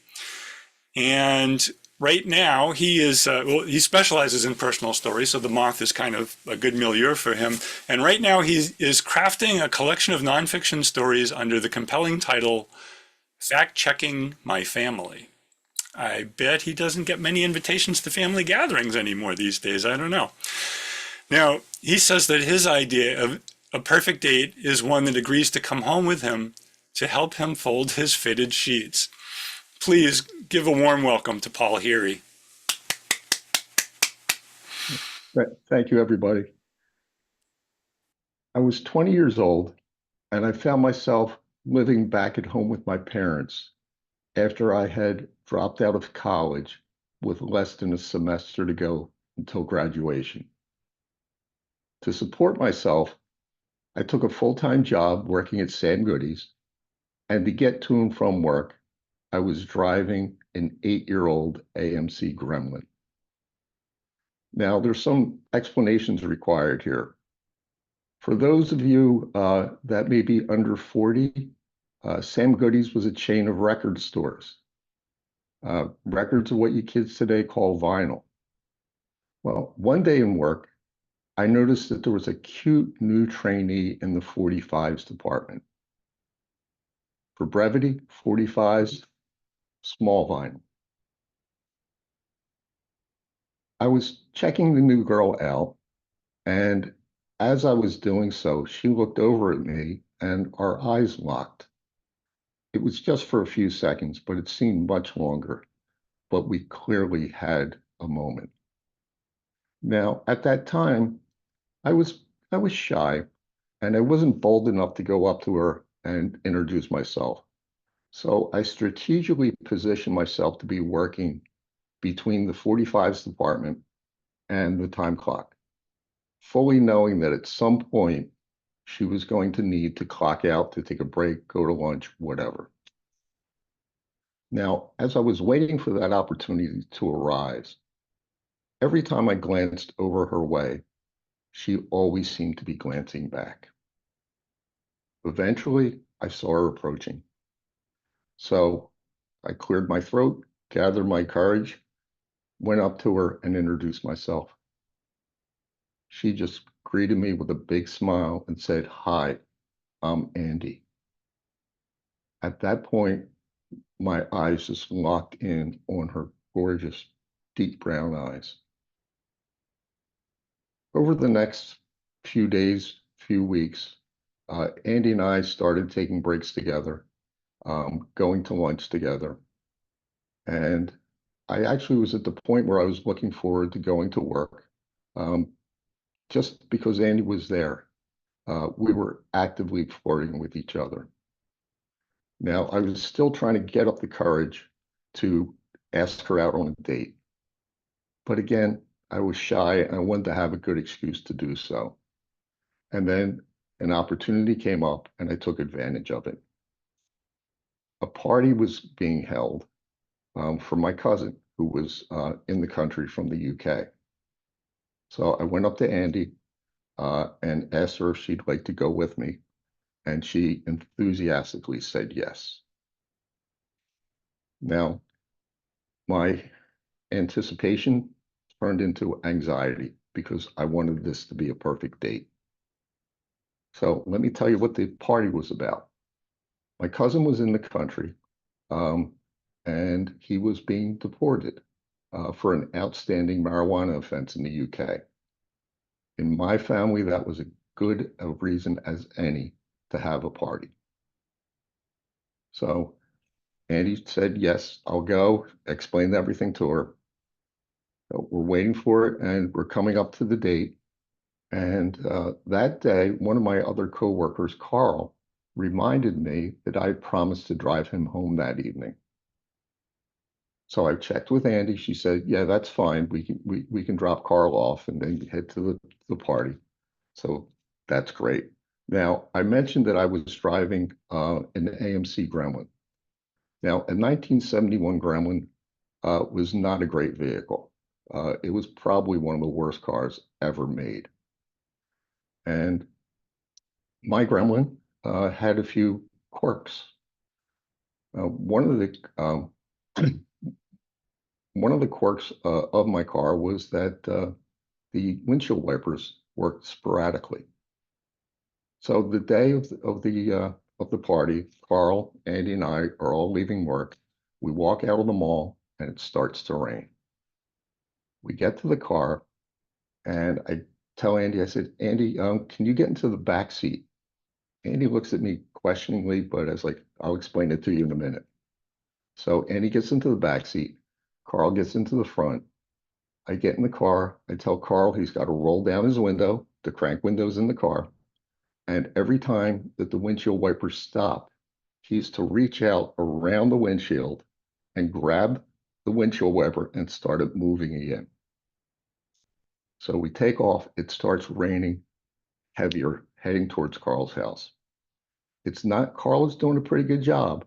And right now, he specializes in personal stories, so the Moth is kind of a good milieu for him. And right now, he is crafting a collection of nonfiction stories under the compelling title, Fact-Checking My Family. I bet he doesn't get many invitations to family gatherings anymore these days. I don't know. Now, he says that his idea of a perfect date is one that agrees to come home with him to help him fold his fitted sheets. Please give a warm welcome to Paul Heery. Thank you, everybody. I was 20 years old, and I found myself living back at home with my parents after I had dropped out of college with less than a semester to go until graduation. To support myself, I took a full-time job working at Sam Goodies, and to get to and from work, I was driving an 8-year-old AMC Gremlin. Now, there's some explanations required here. For those of you that may be under 40, Sam Goodies was a chain of record stores. Records are what you kids today call vinyl. Well, one day in work, I noticed that there was a cute new trainee in the 45s department. For brevity, 45s, small vinyl. I was checking the new girl out, and as I was doing so, she looked over at me and our eyes locked. It was just for a few seconds, but it seemed much longer. But we clearly had a moment. Now, at that time, I was shy, and I wasn't bold enough to go up to her and introduce myself. So I strategically positioned myself to be working between the 45s department and the time clock, fully knowing that at some point she was going to need to clock out to take a break, go to lunch, whatever. Now, as I was waiting for that opportunity to arise, every time I glanced over her way, she always seemed to be glancing back. Eventually, I saw her approaching. So I cleared my throat, gathered my courage, went up to her and introduced myself. She just greeted me with a big smile and said, "Hi, I'm Andy." At that point, my eyes just locked in on her gorgeous, deep brown eyes. Over the next few days, few weeks, Andy and I started taking breaks together, going to lunch together. And I actually was at the point where I was looking forward to going to work, just because Andy was there. We were actively flirting with each other. Now, I was still trying to get up the courage to ask her out on a date. But again, I was shy and I wanted to have a good excuse to do so. And then an opportunity came up and I took advantage of it. A party was being held for my cousin who was in the country from the UK. So I went up to Andy and asked her if she'd like to go with me. And she enthusiastically said yes. Now, my anticipation turned into anxiety because I wanted this to be a perfect date. So let me tell you what the party was about. My cousin was in the country and he was being deported for an outstanding marijuana offense in the UK. In my family, that was a good a reason as any to have a party. So Andy said, yes, I'll go, explained everything to her. So we're waiting for it and we're coming up to the date. And that day, one of my other coworkers, Carl, reminded me that I had promised to drive him home that evening. So I checked with Andy. She said, yeah, that's fine. We can drop Carl off and then head to the party. So that's great. Now, I mentioned that I was driving an AMC Gremlin. Now, a 1971 Gremlin was not a great vehicle. It was probably one of the worst cars ever made. And my Gremlin had a few quirks. One of the quirks of my car was that the windshield wipers worked sporadically. So the day of the party, Carl, Andy, and I are all leaving work. We walk out of the mall, and it starts to rain. We get to the car, and I tell Andy, I said, Andy, can you get into the back seat? Andy looks at me questioningly, but I was like, I'll explain it to you in a minute. So Andy gets into the back seat. Carl gets into the front. I get in the car. I tell Carl he's got to roll down his window, the crank windows in the car. And every time that the windshield wipers stop, he's to reach out around the windshield and grab the windshield wiper and start it moving again. So we take off. It starts raining heavier, heading towards Carl's house. It's not, Carl is doing a pretty good job,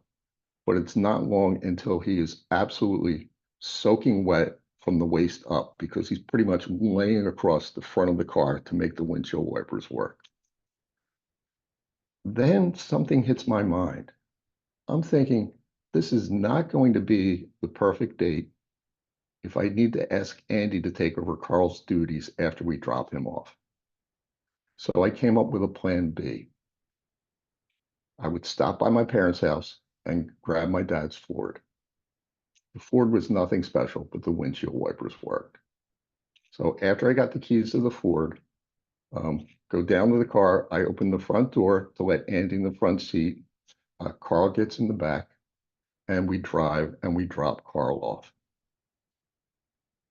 but it's not long until he is absolutely soaking wet from the waist up because he's pretty much laying across the front of the car to make the windshield wipers work. Then something hits my mind. I'm thinking, this is not going to be the perfect date if I need to ask Andy to take over Carl's duties after we drop him off. So I came up with a plan B. I would stop by my parents' house and grab my dad's Ford. The Ford was nothing special, but the windshield wipers worked. So after I got the keys to the Ford, go down to the car, I open the front door to let Andy in the front seat. Carl gets in the back, and we drive and we drop Carl off.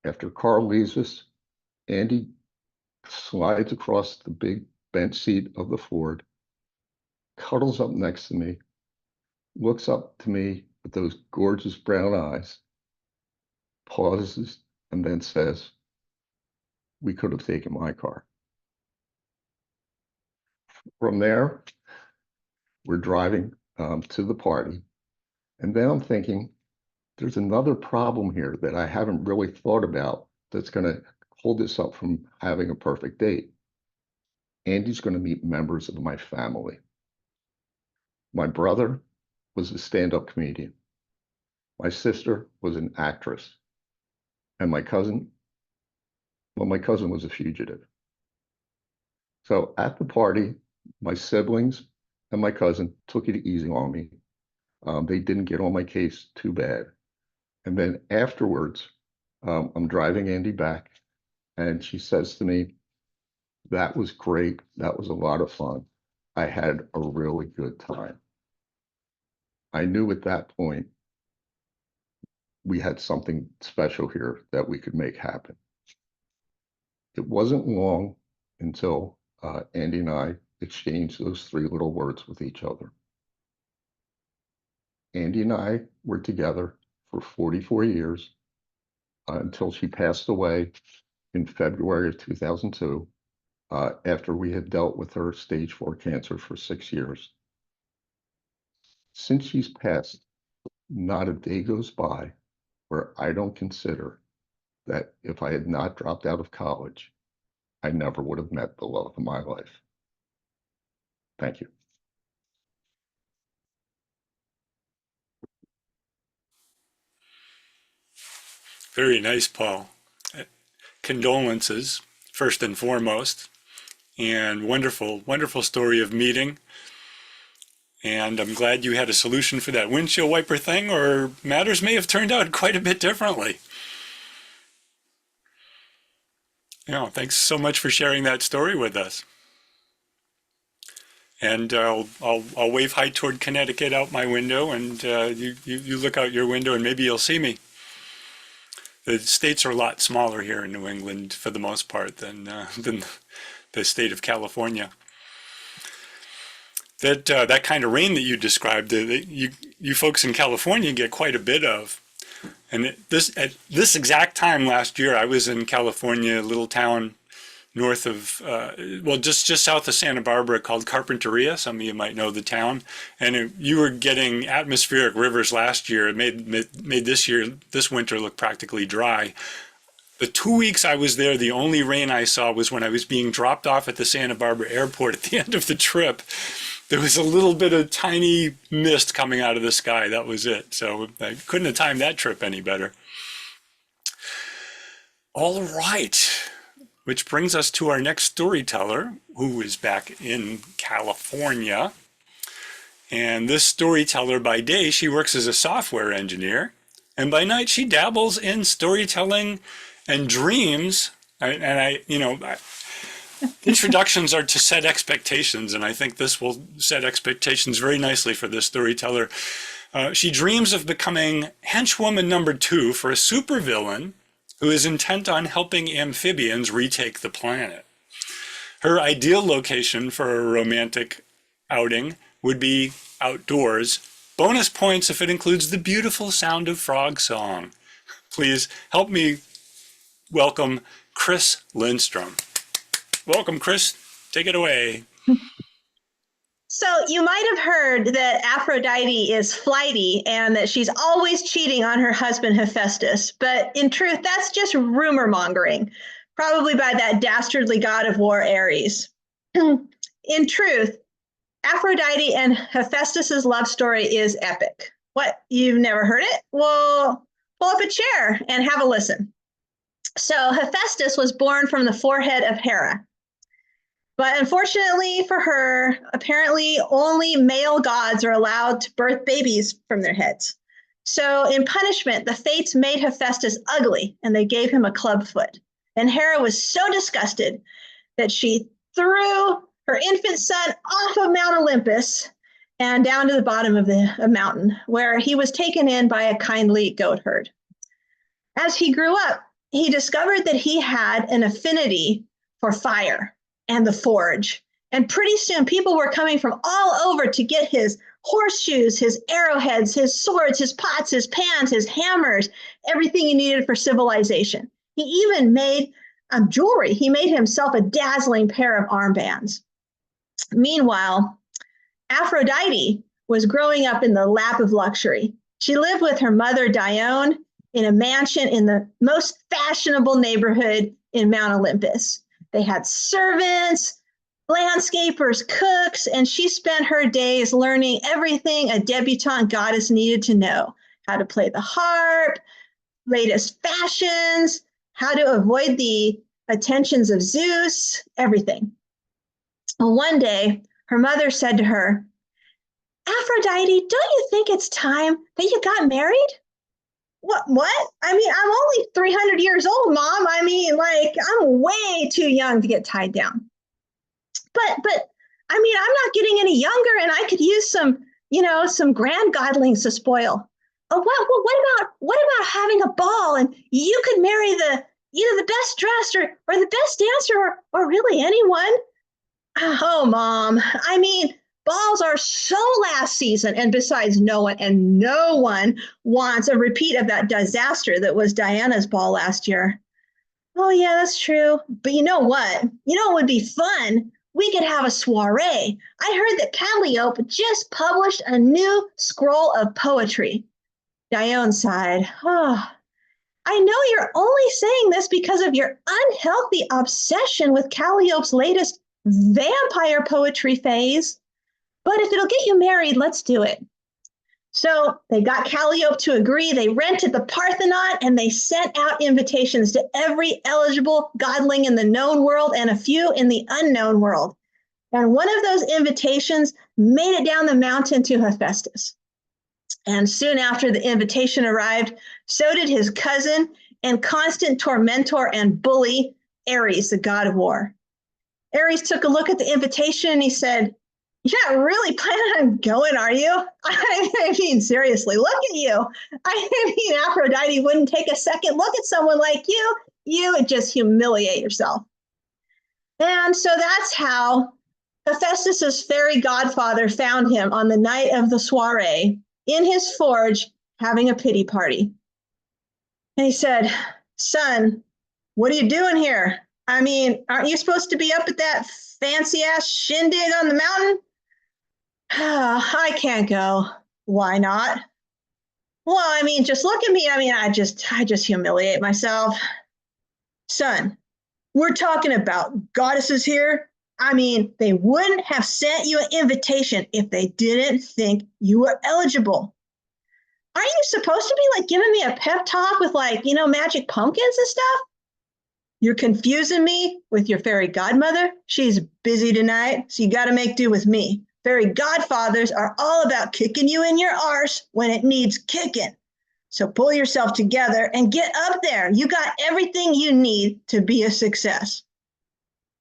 After Carl leaves us, Andy slides across the big bench seat of the Ford, cuddles up next to me, looks up to me with those gorgeous brown eyes, pauses, and then says, we could have taken my car. From there, we're driving to the party. And then I'm thinking, there's another problem here that I haven't really thought about that's going to hold this up from having a perfect date. Andy's going to meet members of my family. My brother was a stand-up comedian. My sister was an actress. And my cousin, well, my cousin was a fugitive. So at the party, my siblings and my cousin took it easy on me. They didn't get on my case too bad. And then afterwards, I'm driving Andy back, and she says to me, that was great. That was a lot of fun. I had a really good time. I knew at that point we had something special here that we could make happen. It wasn't long until Andy and I exchanged those three little words with each other. Andy and I were together for 44 years until she passed away in February of 2002 after we had dealt with her stage 4 cancer for 6 years. Since she's passed, not a day goes by where I don't consider that if I had not dropped out of college, I never would have met the love of my life. Thank you. Very nice, Paul. Condolences, first and foremost, and wonderful, wonderful story of meeting. And I'm glad you had a solution for that windshield wiper thing, or matters may have turned out quite a bit differently. Thanks so much for sharing that story with us. And I'll wave hi toward Connecticut out my window, and you look out your window and maybe you'll see me. The states are a lot smaller here in New England for the most part than the state of California. That kind of rain that you described, you folks in California get quite a bit of. And at this exact time last year, I was in California, a little town north of, just south of Santa Barbara called Carpinteria. Some of you might know the town. And you were getting atmospheric rivers last year. It made this winter look practically dry. The 2 weeks I was there, the only rain I saw was when I was being dropped off at the Santa Barbara airport at the end of the trip. There was a little bit of tiny mist coming out of the sky. That was it. So I couldn't have timed that trip any better. All right. Which brings us to our next storyteller, who is back in California. And this storyteller, by day, she works as a software engineer. And by night, she dabbles in storytelling and dreams. Introductions are to set expectations, and I think this will set expectations very nicely for this storyteller. She dreams of becoming henchwoman number 2 for a supervillain who is intent on helping amphibians retake the planet. Her ideal location for a romantic outing would be outdoors. Bonus points if it includes the beautiful sound of frog song. Please help me welcome Chris Lindstrom. Welcome, Chris. Take it away. So you might have heard that Aphrodite is flighty and that she's always cheating on her husband Hephaestus. But in truth, that's just rumor mongering, probably by that dastardly god of war, Ares. In truth, Aphrodite and Hephaestus's love story is epic. What, you've never heard it? Well, pull up a chair and have a listen. So Hephaestus was born from the forehead of Hera. But unfortunately for her, apparently only male gods are allowed to birth babies from their heads. So in punishment, the fates made Hephaestus ugly and they gave him a club foot. And Hera was so disgusted that she threw her infant son off of Mount Olympus and down to the bottom of the mountain, where he was taken in by a kindly goat herd. As he grew up, he discovered that he had an affinity for fire and the forge. And pretty soon people were coming from all over to get his horseshoes, his arrowheads, his swords, his pots, his pans, his hammers, everything he needed for civilization. He even made jewelry. He made himself a dazzling pair of armbands. Meanwhile, Aphrodite was growing up in the lap of luxury. She lived with her mother, Dione, in a mansion in the most fashionable neighborhood in Mount Olympus. They had servants, landscapers, cooks, and she spent her days learning everything a debutante goddess needed to know: how to play the harp, latest fashions, how to avoid the attentions of Zeus, everything. Well, one day, her mother said to her, "Aphrodite, don't you think it's time that you got married?" What? I mean, I'm only 300 years old, Mom. I mean, like, I'm way too young to get tied down. But I mean, I'm not getting any younger, and I could use some grand godlings to spoil. Oh, what about having a ball, and you could marry the best dressed or the best dancer or really anyone? Oh, Mom. I mean, balls are so last season. And besides, no one wants a repeat of that disaster that was Diana's ball last year. Oh, yeah, that's true. But you know what? You know what would be fun? We could have a soiree. I heard that Calliope just published a new scroll of poetry. Dione sighed. Oh, I know you're only saying this because of your unhealthy obsession with Calliope's latest vampire poetry phase. But if it'll get you married, let's do it. So they got Calliope to agree. They rented the Parthenon and they sent out invitations to every eligible godling in the known world and a few in the unknown world. And one of those invitations made it down the mountain to Hephaestus. And soon after the invitation arrived, so did his cousin and constant tormentor and bully, Ares, the god of war. Ares took a look at the invitation and he said, "You're not really planning on going, are you? I mean, seriously, look at you. I mean, Aphrodite wouldn't take a second look at someone like you. You would just humiliate yourself." And so that's how Hephaestus's fairy godfather found him on the night of the soiree in his forge having a pity party. And he said, "Son, what are you doing here? I mean, aren't you supposed to be up at that fancy ass shindig on the mountain?" "I can't go." "Why not?" "Well, I mean, just look at me. I mean, I just humiliate myself." "Son, we're talking about goddesses here. I mean, they wouldn't have sent you an invitation if they didn't think you were eligible. Aren't you supposed to be like giving me a pep talk with like, magic pumpkins and stuff? You're confusing me with your fairy godmother. She's busy tonight, so you got to make do with me. Fairy godfathers are all about kicking you in your arse when it needs kicking. So pull yourself together and get up there. You got everything you need to be a success."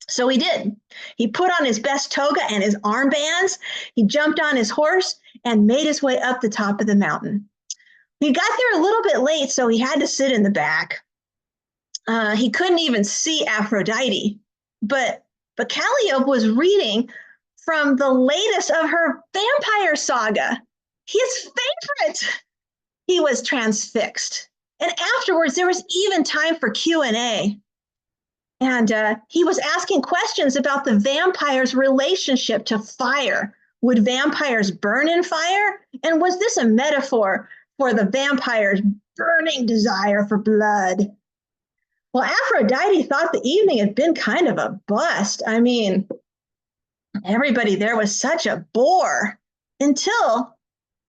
So he did. He put on his best toga and his armbands. He jumped on his horse and made his way up the top of the mountain. He got there a little bit late, so he had to sit in the back. He couldn't even see Aphrodite, but Calliope was reading from the latest of her vampire saga, his favorite. He was transfixed. And afterwards, there was even time for Q&A. And he was asking questions about the vampire's relationship to fire. Would vampires burn in fire? And was this a metaphor for the vampire's burning desire for blood? Well, Aphrodite thought the evening had been kind of a bust. I mean, everybody there was such a bore until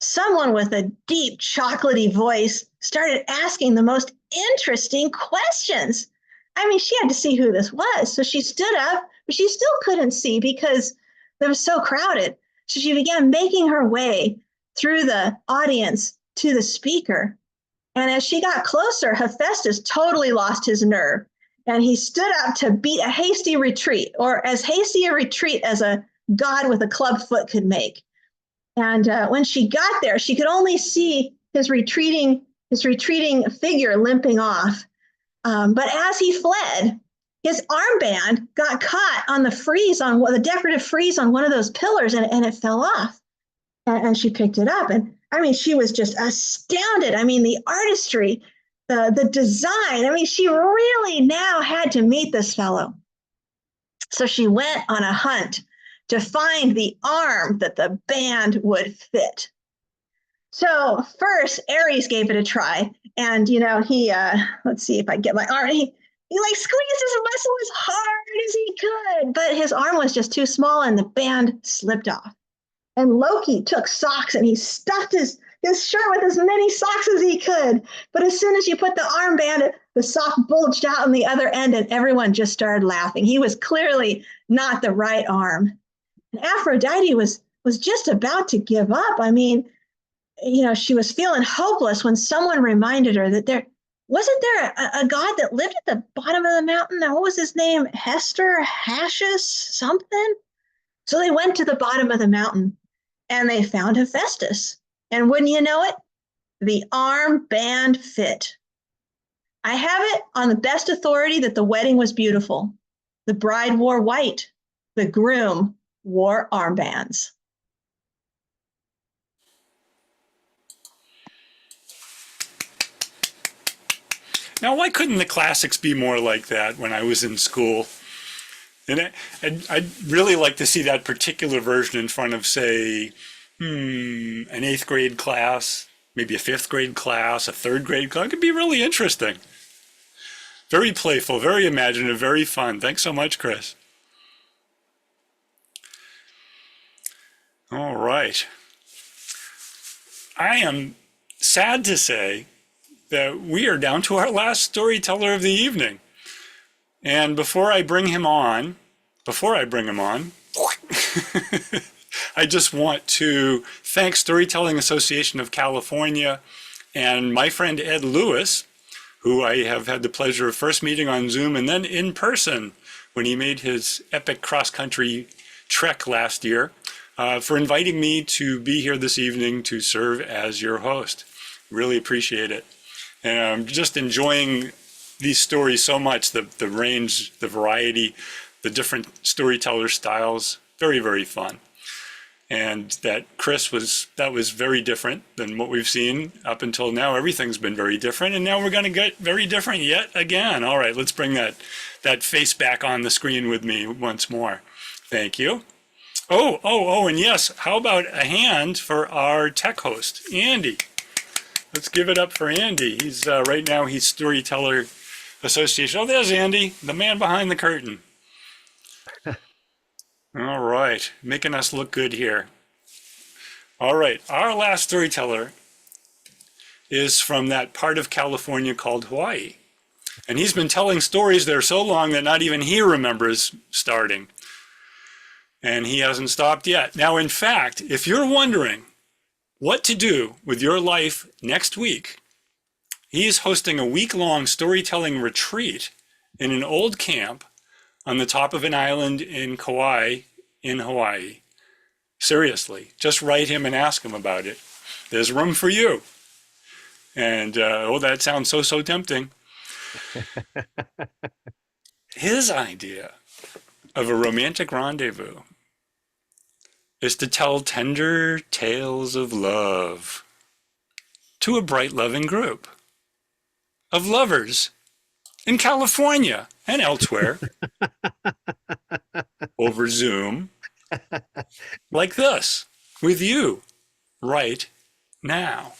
someone with a deep chocolatey voice started asking the most interesting questions. I mean, she had to see who this was. So she stood up, but she still couldn't see because it was so crowded. So she began making her way through the audience to the speaker. And as she got closer, Hephaestus totally lost his nerve. And he stood up to beat a hasty retreat, or as hasty a retreat as a god with a club foot could make. And when she got there, she could only see his retreating figure limping off. But as he fled, his armband got caught on the frieze, on the decorative frieze on one of those pillars, and it fell off. And she picked it up. And I mean, she was just astounded. I mean, the artistry, the design. I mean, she really now had to meet this fellow. So she went on a hunt to find the arm that the band would fit. So first, Ares gave it a try. And, he, let's see if I get my arm. He like squeezed his muscle as hard as he could, but his arm was just too small and the band slipped off. And Loki took socks and he stuffed his shirt with as many socks as he could. But as soon as you put the armband, the sock bulged out on the other end and everyone just started laughing. He was clearly not the right arm. And Aphrodite was just about to give up. I mean, she was feeling hopeless when someone reminded her that there a god that lived at the bottom of the mountain. Now, what was his name? Hester, Hashus, something? So they went to the bottom of the mountain and they found Hephaestus. And wouldn't you know it, the armband fit. I have it on the best authority that the wedding was beautiful. The bride wore white. The groom wore armbands. Now, why couldn't the classics be more like that when I was in school? And I'd really like to see that particular version in front of, say, an 8th grade class, maybe a 5th grade class, a 3rd grade class. It could be really interesting. Very playful, very imaginative, very fun. Thanks so much, Chris. All right. I am sad to say that we are down to our last storyteller of the evening. And before I bring him on, I just want to thank Storytelling Association of California and my friend Ed Lewis, who I have had the pleasure of first meeting on Zoom and then in person when he made his epic cross-country trek last year, for inviting me to be here this evening to serve as your host. Really appreciate it. And I'm just enjoying these stories so much, the range, the variety, the different storyteller styles. Very, very fun. And that Chris that was very different than what we've seen up until now. Everything's been very different, and now we're going to get very different yet again. All right, let's bring that face back on the screen with me once more. Thank you. Oh, and yes, how about a hand for our tech host, Andy? Let's give it up for Andy. He's right now he's Storyteller Association. Oh, there's Andy, the man behind the curtain. All right, making us look good here. All right, our last storyteller is from that part of California called Hawaii. And he's been telling stories there so long that not even he remembers starting. And he hasn't stopped yet. Now, in fact, if you're wondering what to do with your life next week, he's hosting a week-long storytelling retreat in an old camp on the top of an island in Kauai, in Hawaii. Seriously, just write him and ask him about it. There's room for you. And, oh, that sounds so tempting. His idea of a romantic rendezvous is to tell tender tales of love to a bright, loving group of lovers in California and elsewhere over Zoom, like this, with you right now.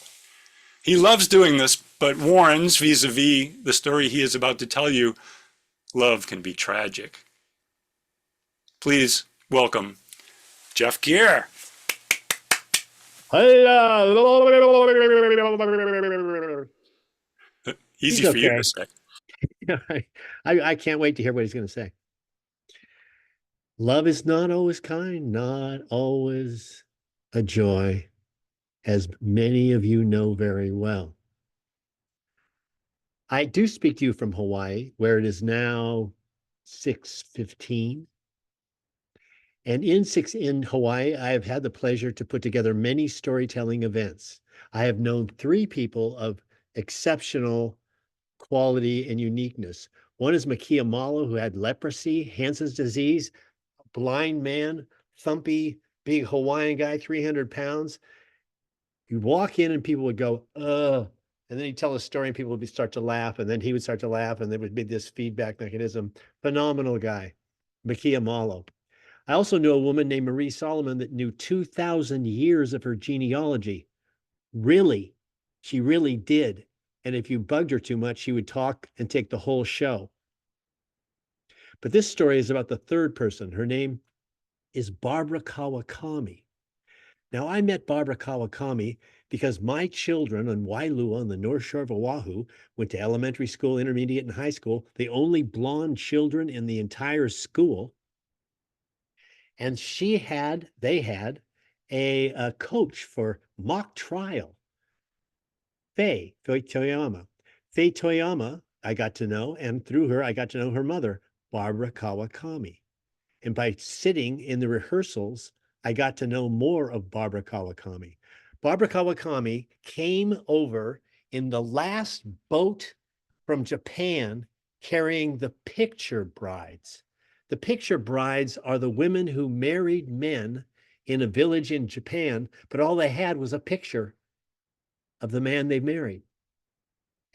He loves doing this, but warns vis-a-vis the story he is about to tell you, love can be tragic. Please welcome Jeff Gear. Easy for you to say. I can't wait to hear what he's going to say. Love is not always kind, not always a joy, as many of you know very well. I do speak to you from Hawaii, where it is now 6:15. And in Hawaii, I have had the pleasure to put together many storytelling events. I have known 3 people of exceptional quality and uniqueness. One is Makia Malo, who had leprosy, Hansen's disease, blind man, thumpy, big Hawaiian guy, 300 pounds. You'd walk in and people would go, ugh. And then he'd tell a story and people would start to laugh. And then he would start to laugh and there would be this feedback mechanism. Phenomenal guy, Makia Malo. I also knew a woman named Marie Solomon that knew 2,000 years of her genealogy. Really, she really did. And if you bugged her too much, she would talk and take the whole show. But this story is about the 3rd person. Her name is Barbara Kawakami. Now, I met Barbara Kawakami because my children on Wailua on the North Shore of Oahu went to elementary school, intermediate, and high school, the only blonde children in the entire school. And they had a coach for mock trial, Faye Toyama. Faye Toyama, I got to know, and through her, I got to know her mother, Barbara Kawakami. And by sitting in the rehearsals, I got to know more of Barbara Kawakami. Barbara Kawakami came over in the last boat from Japan carrying the picture brides. The picture brides are the women who married men in a village in Japan, but all they had was a picture of the man they married.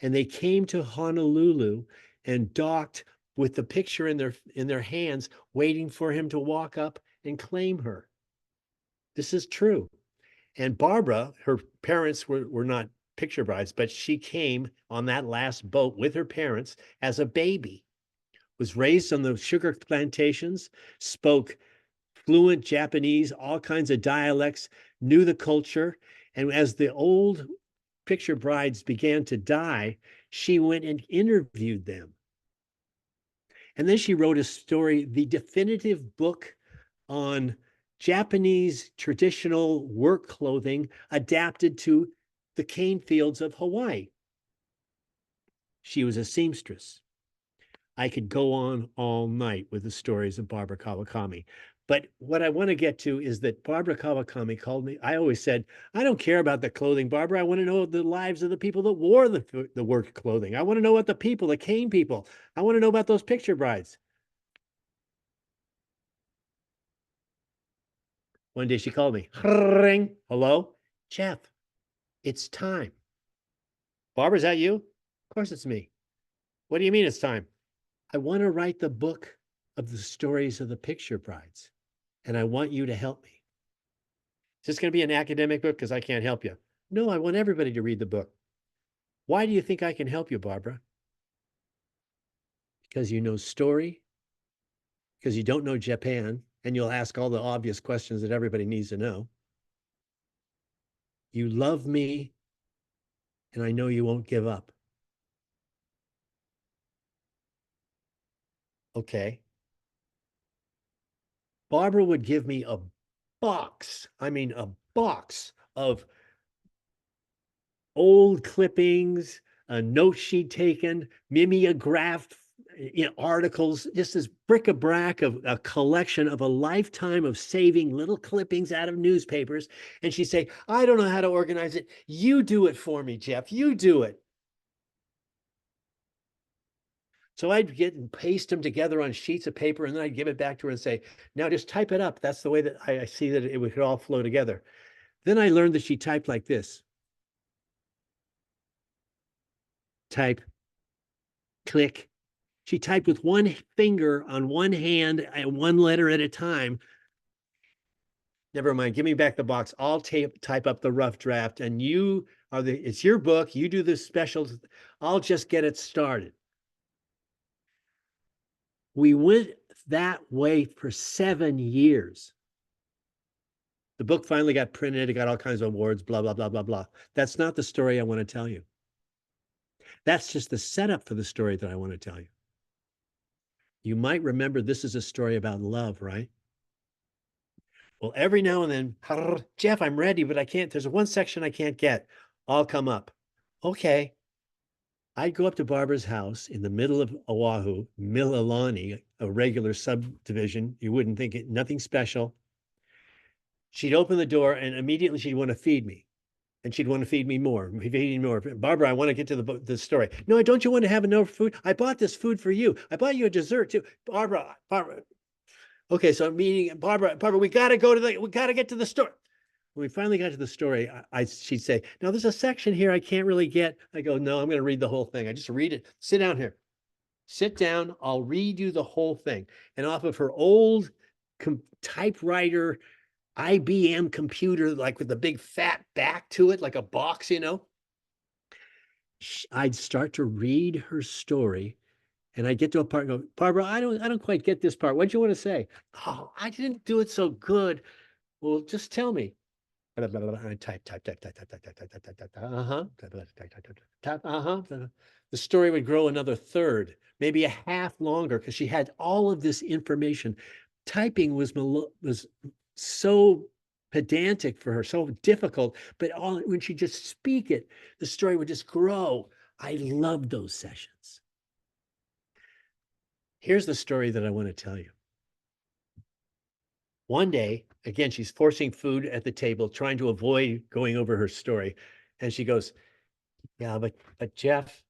and they came to Honolulu and docked with the picture in their hands, waiting for him to walk up and claim her. This is true. And Barbara, her parents were not picture brides, but she came on that last boat with her parents as a baby, was raised on the sugar plantations, spoke fluent Japanese, all kinds of dialects, knew the culture. And as the old picture brides began to die, she went and interviewed them. And then she wrote a story, the definitive book on Japanese traditional work clothing adapted to the cane fields of Hawaii. She was a seamstress. I could go on all night with the stories of Barbara Kawakami. But what I want to get to is that Barbara Kawakami called me. I always said, I don't care about the clothing, Barbara. I want to know the lives of the people that wore the work clothing. I want to know what the people, the cane people. I want to know about those picture brides. One day she called me. Ring. Hello? Jeff, it's time. Barbara, is that you? Of course it's me. What do you mean it's time? I want to write the book of the stories of the picture brides, and I want you to help me. Is this going to be an academic book? Because I can't help you. No, I want everybody to read the book. Why do you think I can help you, Barbara? Because you know story, because you don't know Japan, and you'll ask all the obvious questions that everybody needs to know. You love me, and I know you won't give up. Okay. Barbara would give me a box, I mean a box of old clippings, a note she'd taken, mimeographed articles, just this bric-a-brac of a collection of a lifetime of saving little clippings out of newspapers. And she'd say, I don't know how to organize it. You do it for me, Jeff. You do it. So I'd get and paste them together on sheets of paper, and then I'd give it back to her and say, now just type it up. That's the way that I see that it would all flow together. Then I learned that she typed like this. Type, click. She typed with one finger on one hand and one letter at a time. Never mind, give me back the box. I'll type up the rough draft, and it's your book. You do the specials. I'll just get it started. We went that way for 7 years. The book finally got printed. It got all kinds of awards, blah, blah, blah, blah, blah. That's not the story I want to tell you. That's just the setup for the story that I want to tell you. You might remember this is a story about love, right? Well, every now and then, Jeff, I'm ready, but I can't. There's one section I can't get. I'll come up. Okay. I'd go up to Barbara's house in the middle of Oahu, Mililani, a regular subdivision. You wouldn't think it, nothing special. She'd open the door and immediately she'd want to feed me. And she'd want to feed me more, feeding more. Barbara, I want to get to the story. No, don't you want to have enough food? I bought this food for you. I bought you a dessert too. Barbara. Okay, so I'm meeting Barbara, we got to get to the story. When we finally got to the story, she'd say, now there's a section here I can't really get. I go, no, I'm going to read the whole thing. I just read it. Sit down here. Sit down. I'll read you the whole thing. And off of her old typewriter, IBM computer, like with the big fat back to it, like a box, I'd start to read her story, and I'd get to a part and go, Barbara, I don't quite get this part. What do you want to say? Oh, I didn't do it so good. Well, just tell me. I type. Uh-huh. Uh-huh. The story would grow another third, maybe a half longer, because she had all of this information. Typing was so pedantic for her, so difficult, but when she just speak it, the story would just grow. I loved those sessions. Here's the story that I want to tell you. One day, again, she's forcing food at the table, trying to avoid going over her story. And she goes, yeah, but Jeff,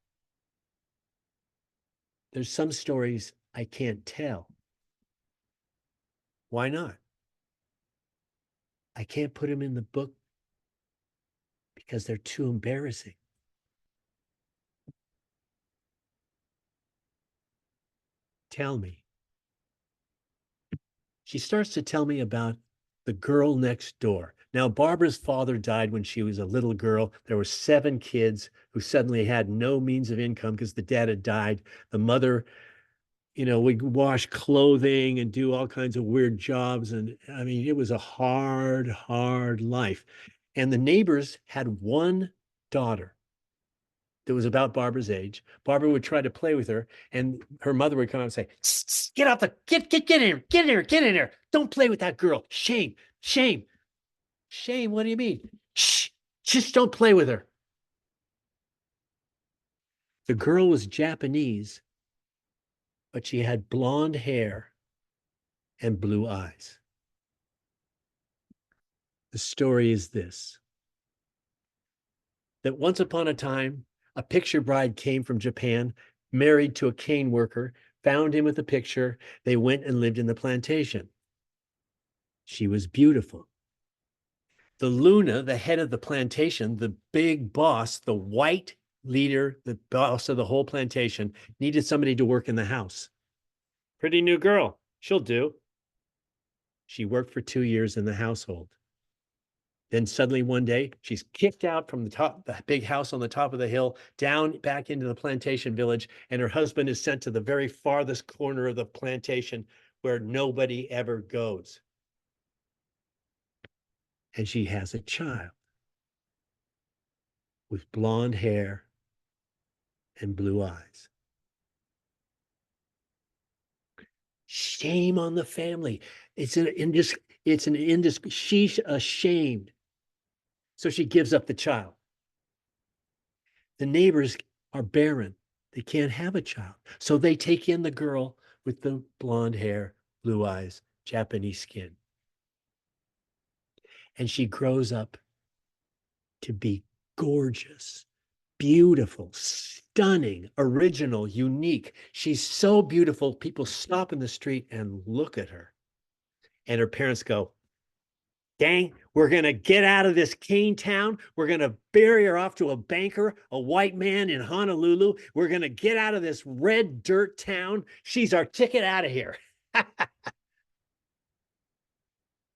there's some stories I can't tell. Why not? I can't put them in the book because they're too embarrassing. tell me. She starts to tell me about the girl next door. Now, Barbara's father died when she was a little girl. There were 7 kids who suddenly had no means of income because the dad had died. The mother, would wash clothing and do all kinds of weird jobs. And I mean, it was a hard, hard life. And the neighbors had one daughter that was about Barbara's age. Barbara would try to play with her, and her mother would come out and say, "Get off the get in here, get in here, get in here. Don't play with that girl. Shame, shame, shame. What do you mean? Shh, just don't play with her." The girl was Japanese, but she had blonde hair and blue eyes. The story is this: that once upon a time, a picture bride came from Japan, married to a cane worker, found him with a picture. They went and lived in the plantation. She was beautiful. The Luna, the head of the plantation, the big boss, the white leader, the boss of the whole plantation, needed somebody to work in the house. Pretty new girl. She'll do. She worked for 2 years in the household. Then suddenly one day, she's kicked out from the big house on the top of the hill, down back into the plantation village, and her husband is sent to the very farthest corner of the plantation where nobody ever goes. And she has a child with blonde hair and blue eyes. Shame on the family. She's ashamed. So she gives up the child. The neighbors are barren. They can't have a child. So they take in the girl with the blonde hair, blue eyes, Japanese skin. And she grows up to be gorgeous, beautiful, stunning, original, unique. She's so beautiful, people stop in the street and look at her. And her parents go, "Dang, we're going to get out of this cane town. We're going to bury her off to a banker, a white man in Honolulu. We're going to get out of this red dirt town. She's our ticket out of here."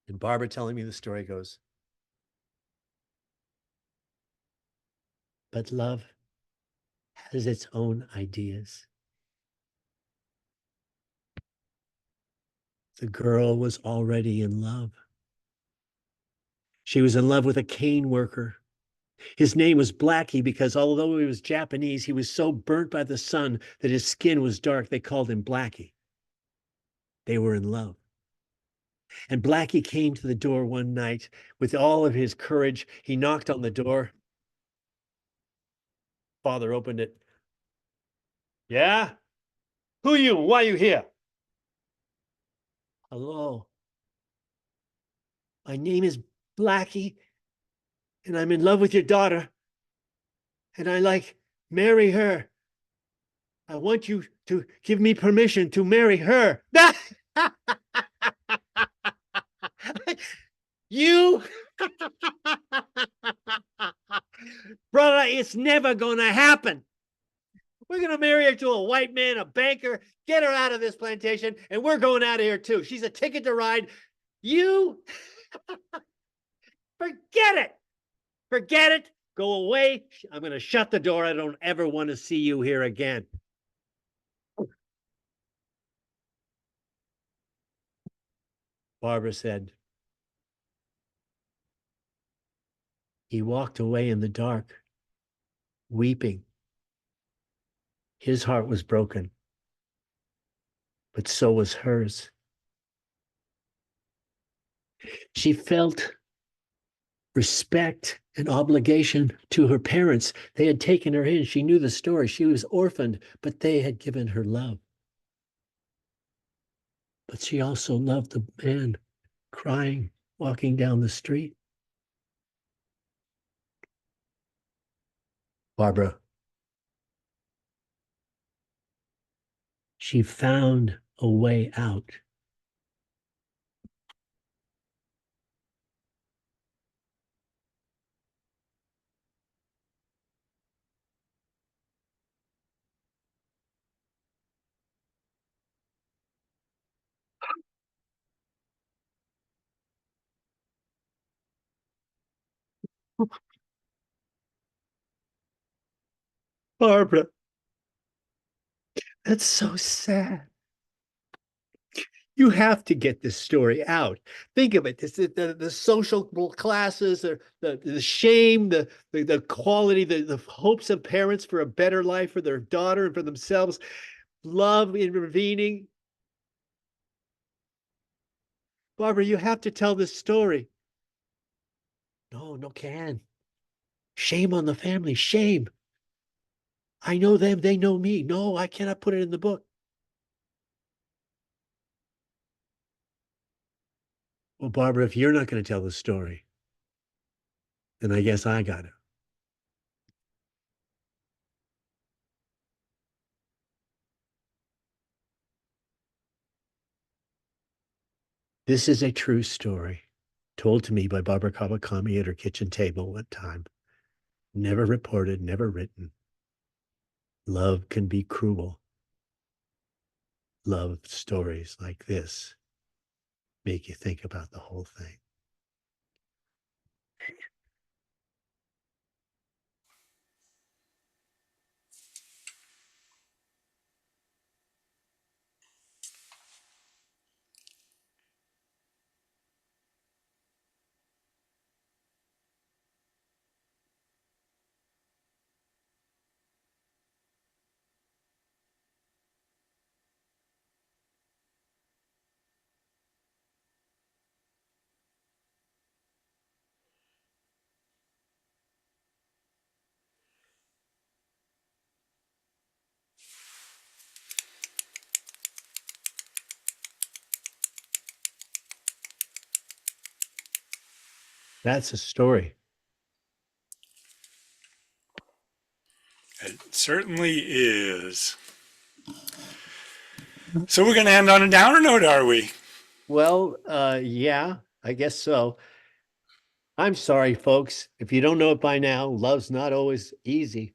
And Barbara, telling me the story, goes, "But love has its own ideas." The girl was already in love. She was in love with a cane worker. His name was Blackie because although he was Japanese, he was so burnt by the sun that his skin was dark, they called him Blackie. They were in love. And Blackie came to the door one night with all of his courage. He knocked on the door. Father opened it. "Yeah? Who are you? Why are you here?" "Hello. My name is Blackie, and I'm in love with your daughter, and I marry her. I want you to give me permission to marry her." You, brother, it's never gonna happen. We're gonna marry her to a white man, a banker, get her out of this plantation, and we're going out of here too. She's a ticket to ride. You forget it. Forget it. Go away. I'm gonna shut the door. I don't ever want to see you here again. Barbara said, he walked away in the dark, weeping. His heart was broken, but so was hers. She felt respect and obligation to her parents. They had taken her in. She knew the story. She was orphaned, but they had given her love. But she also loved the man crying, walking down the street. Barbara, she found a way out. Barbara, that's so sad. You have to get this story out. Think of it. The social classes, the shame, the quality, the hopes of parents for a better life for their daughter and for themselves, love intervening. Barbara, you have to tell this story. No can. Shame on the family. Shame. I know them. They know me. No, I cannot put it in the book. Well, Barbara, if you're not going to tell the story, then I guess I got to. This is a true story told to me by Barbara Kawakami at her kitchen table one time. Never reported, never written. Love can be cruel. Love stories like this make you think about the whole thing. That's a story. It certainly is. So we're going to end on a downer note, are we? Well, yeah, I guess so. I'm sorry, folks. If you don't know it by now, love's not always easy.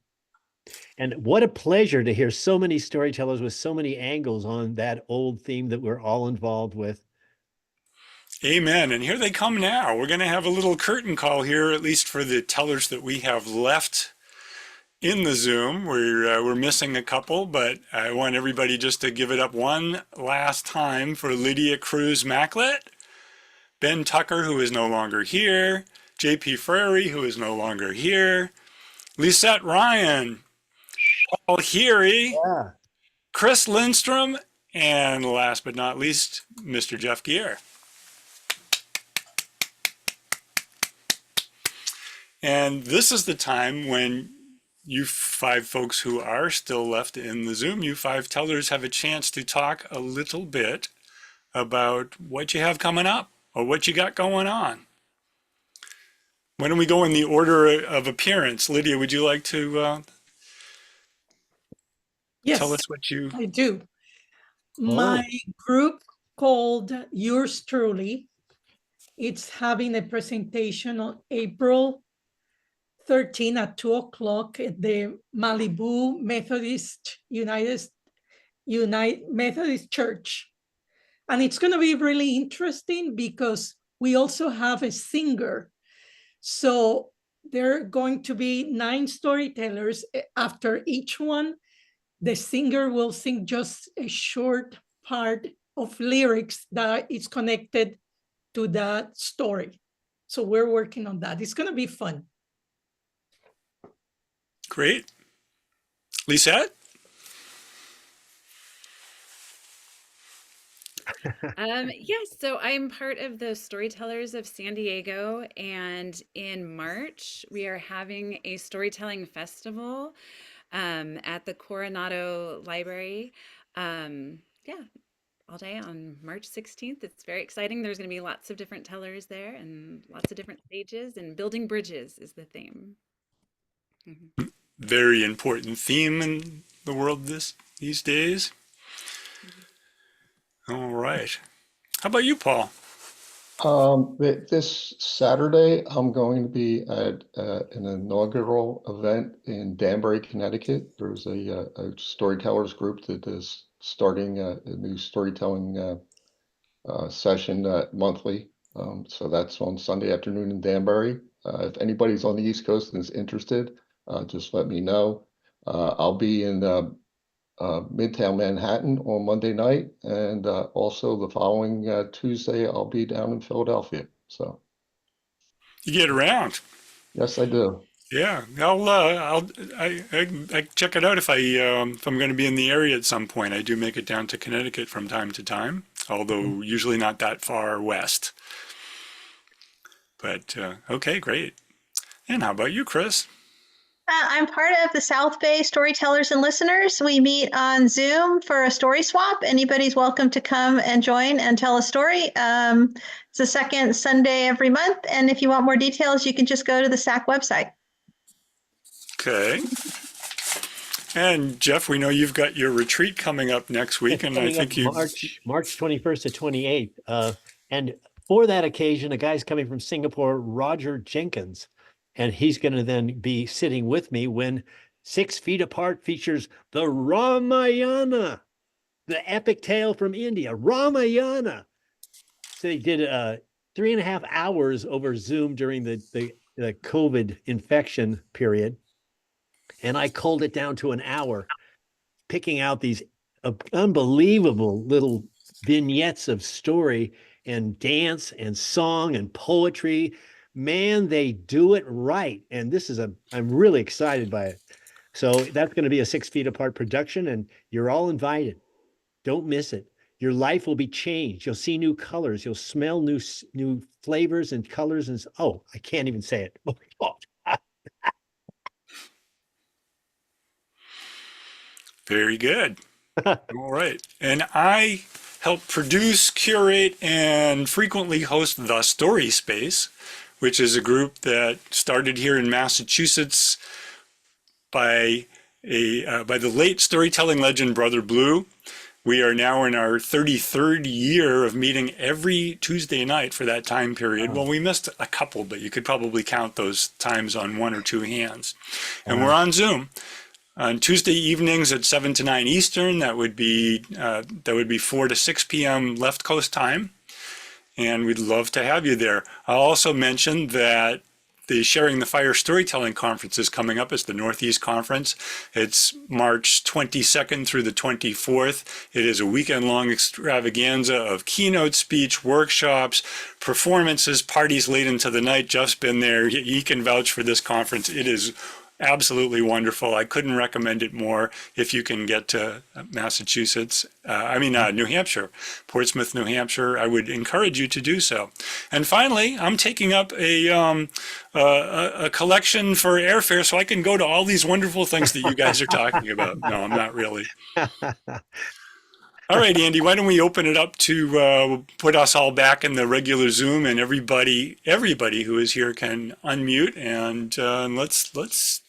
And what a pleasure to hear so many storytellers with so many angles on that old theme that we're all involved with. Amen. And here they come now. We're going to have a little curtain call here, at least for the tellers that we have left in the Zoom. We're missing a couple, but I want everybody just to give it up one last time for Lydia Cruz Macklett, Ben Tucker, who is no longer here, J.P. Frary, who is no longer here, Lisette Ryan, Paul Heary, Yeah. Chris Lindstrom, and last but not least, Mr. Jeff Gier. And this is the time when you five folks who are still left in the Zoom, you five tellers have a chance to talk a little bit about what you have coming up or what you got going on. Why don't we go in the order of appearance? Lydia, would you like to Yes, tell us what you... I do. My group called Yours Truly, it's having a presentation on April 13 at 2 o'clock at the Malibu Methodist Methodist Church. And it's going to be really interesting because we also have a singer. So there are going to be 9 storytellers. After each one, the singer will sing just a short part of lyrics that is connected to that story. So we're working on that. It's going to be fun. Great. Lisette? Yes, so I'm part of the Storytellers of San Diego, and in March we are having a storytelling festival at the Coronado Library. Yeah, all day on March 16th. It's very exciting. There's going to be lots of different tellers there and lots of different stages, and building bridges is the theme. Mhm. Very important theme in the world these days. All right. How about you, Paul? This Saturday, I'm going to be at an inaugural event in Danbury, Connecticut. There's a storytellers group that is starting a new storytelling session monthly So that's on Sunday afternoon in Danbury. If anybody's on the East Coast and is interested, just let me know. I'll be in Midtown Manhattan on Monday night, and also the following Tuesday, I'll be down in Philadelphia. So You get around. yes, I do. Yeah, I check it out if I'm going to be in the area at some point. I do make it down to Connecticut from time to time, although usually not that far west. But okay, great. And how about you, Chris? I'm part of the South Bay Storytellers and Listeners. We meet on Zoom for a story swap. Anybody's welcome to come and join and tell a story. It's the second Sunday every month. And if you want more details, you can just go to the SAC website. Okay. And Jeff, we know you've got your retreat coming up next week, and I think you March 21st to 28th. And for that occasion, a guy's coming from Singapore, Roger Jenkins, and he's going to then be sitting with me when 6 Feet Apart features the Ramayana, the epic tale from India, Ramayana. So they did 3.5 hours over Zoom during the COVID infection period. And I culled it down to an hour, picking out these unbelievable little vignettes of story and dance and song and poetry. Man, they do it right. And I'm really excited by it. So that's going to be a 6 Feet Apart production, and you're all invited. Don't miss it. Your life will be changed. You'll see new colors. You'll smell new flavors and colors. And oh, I can't even say it. Oh my God. very good. All right. And I help produce, curate, and frequently host The Story Space, which is a group that started here in Massachusetts by the late storytelling legend Brother Blue. We are now in our 33rd year of meeting every Tuesday night for that time period. Well, we missed a couple, but you could probably count those times on 1 or 2 hands. And we're on Zoom. On Tuesday evenings at 7 to 9 Eastern, that would be 4 to 6 p.m. Left Coast time, and we'd love to have you there. I'll also mention that the Sharing the Fire Storytelling Conference is coming up. It's the Northeast Conference. It's March 22nd through the 24th. It is a weekend-long extravaganza of keynote speech, workshops, performances, parties late into the night. Jeff's been there. He can vouch for this conference. It is absolutely wonderful. I couldn't recommend it more if you can get to Massachusetts. New Hampshire, Portsmouth, New Hampshire. I would encourage you to do so. And finally, I'm taking up a collection for airfare so I can go to all these wonderful things that you guys are talking about. No, I'm not really. All right, Andy, why don't we open it up to put us all back in the regular Zoom, and everybody who is here can unmute, and let's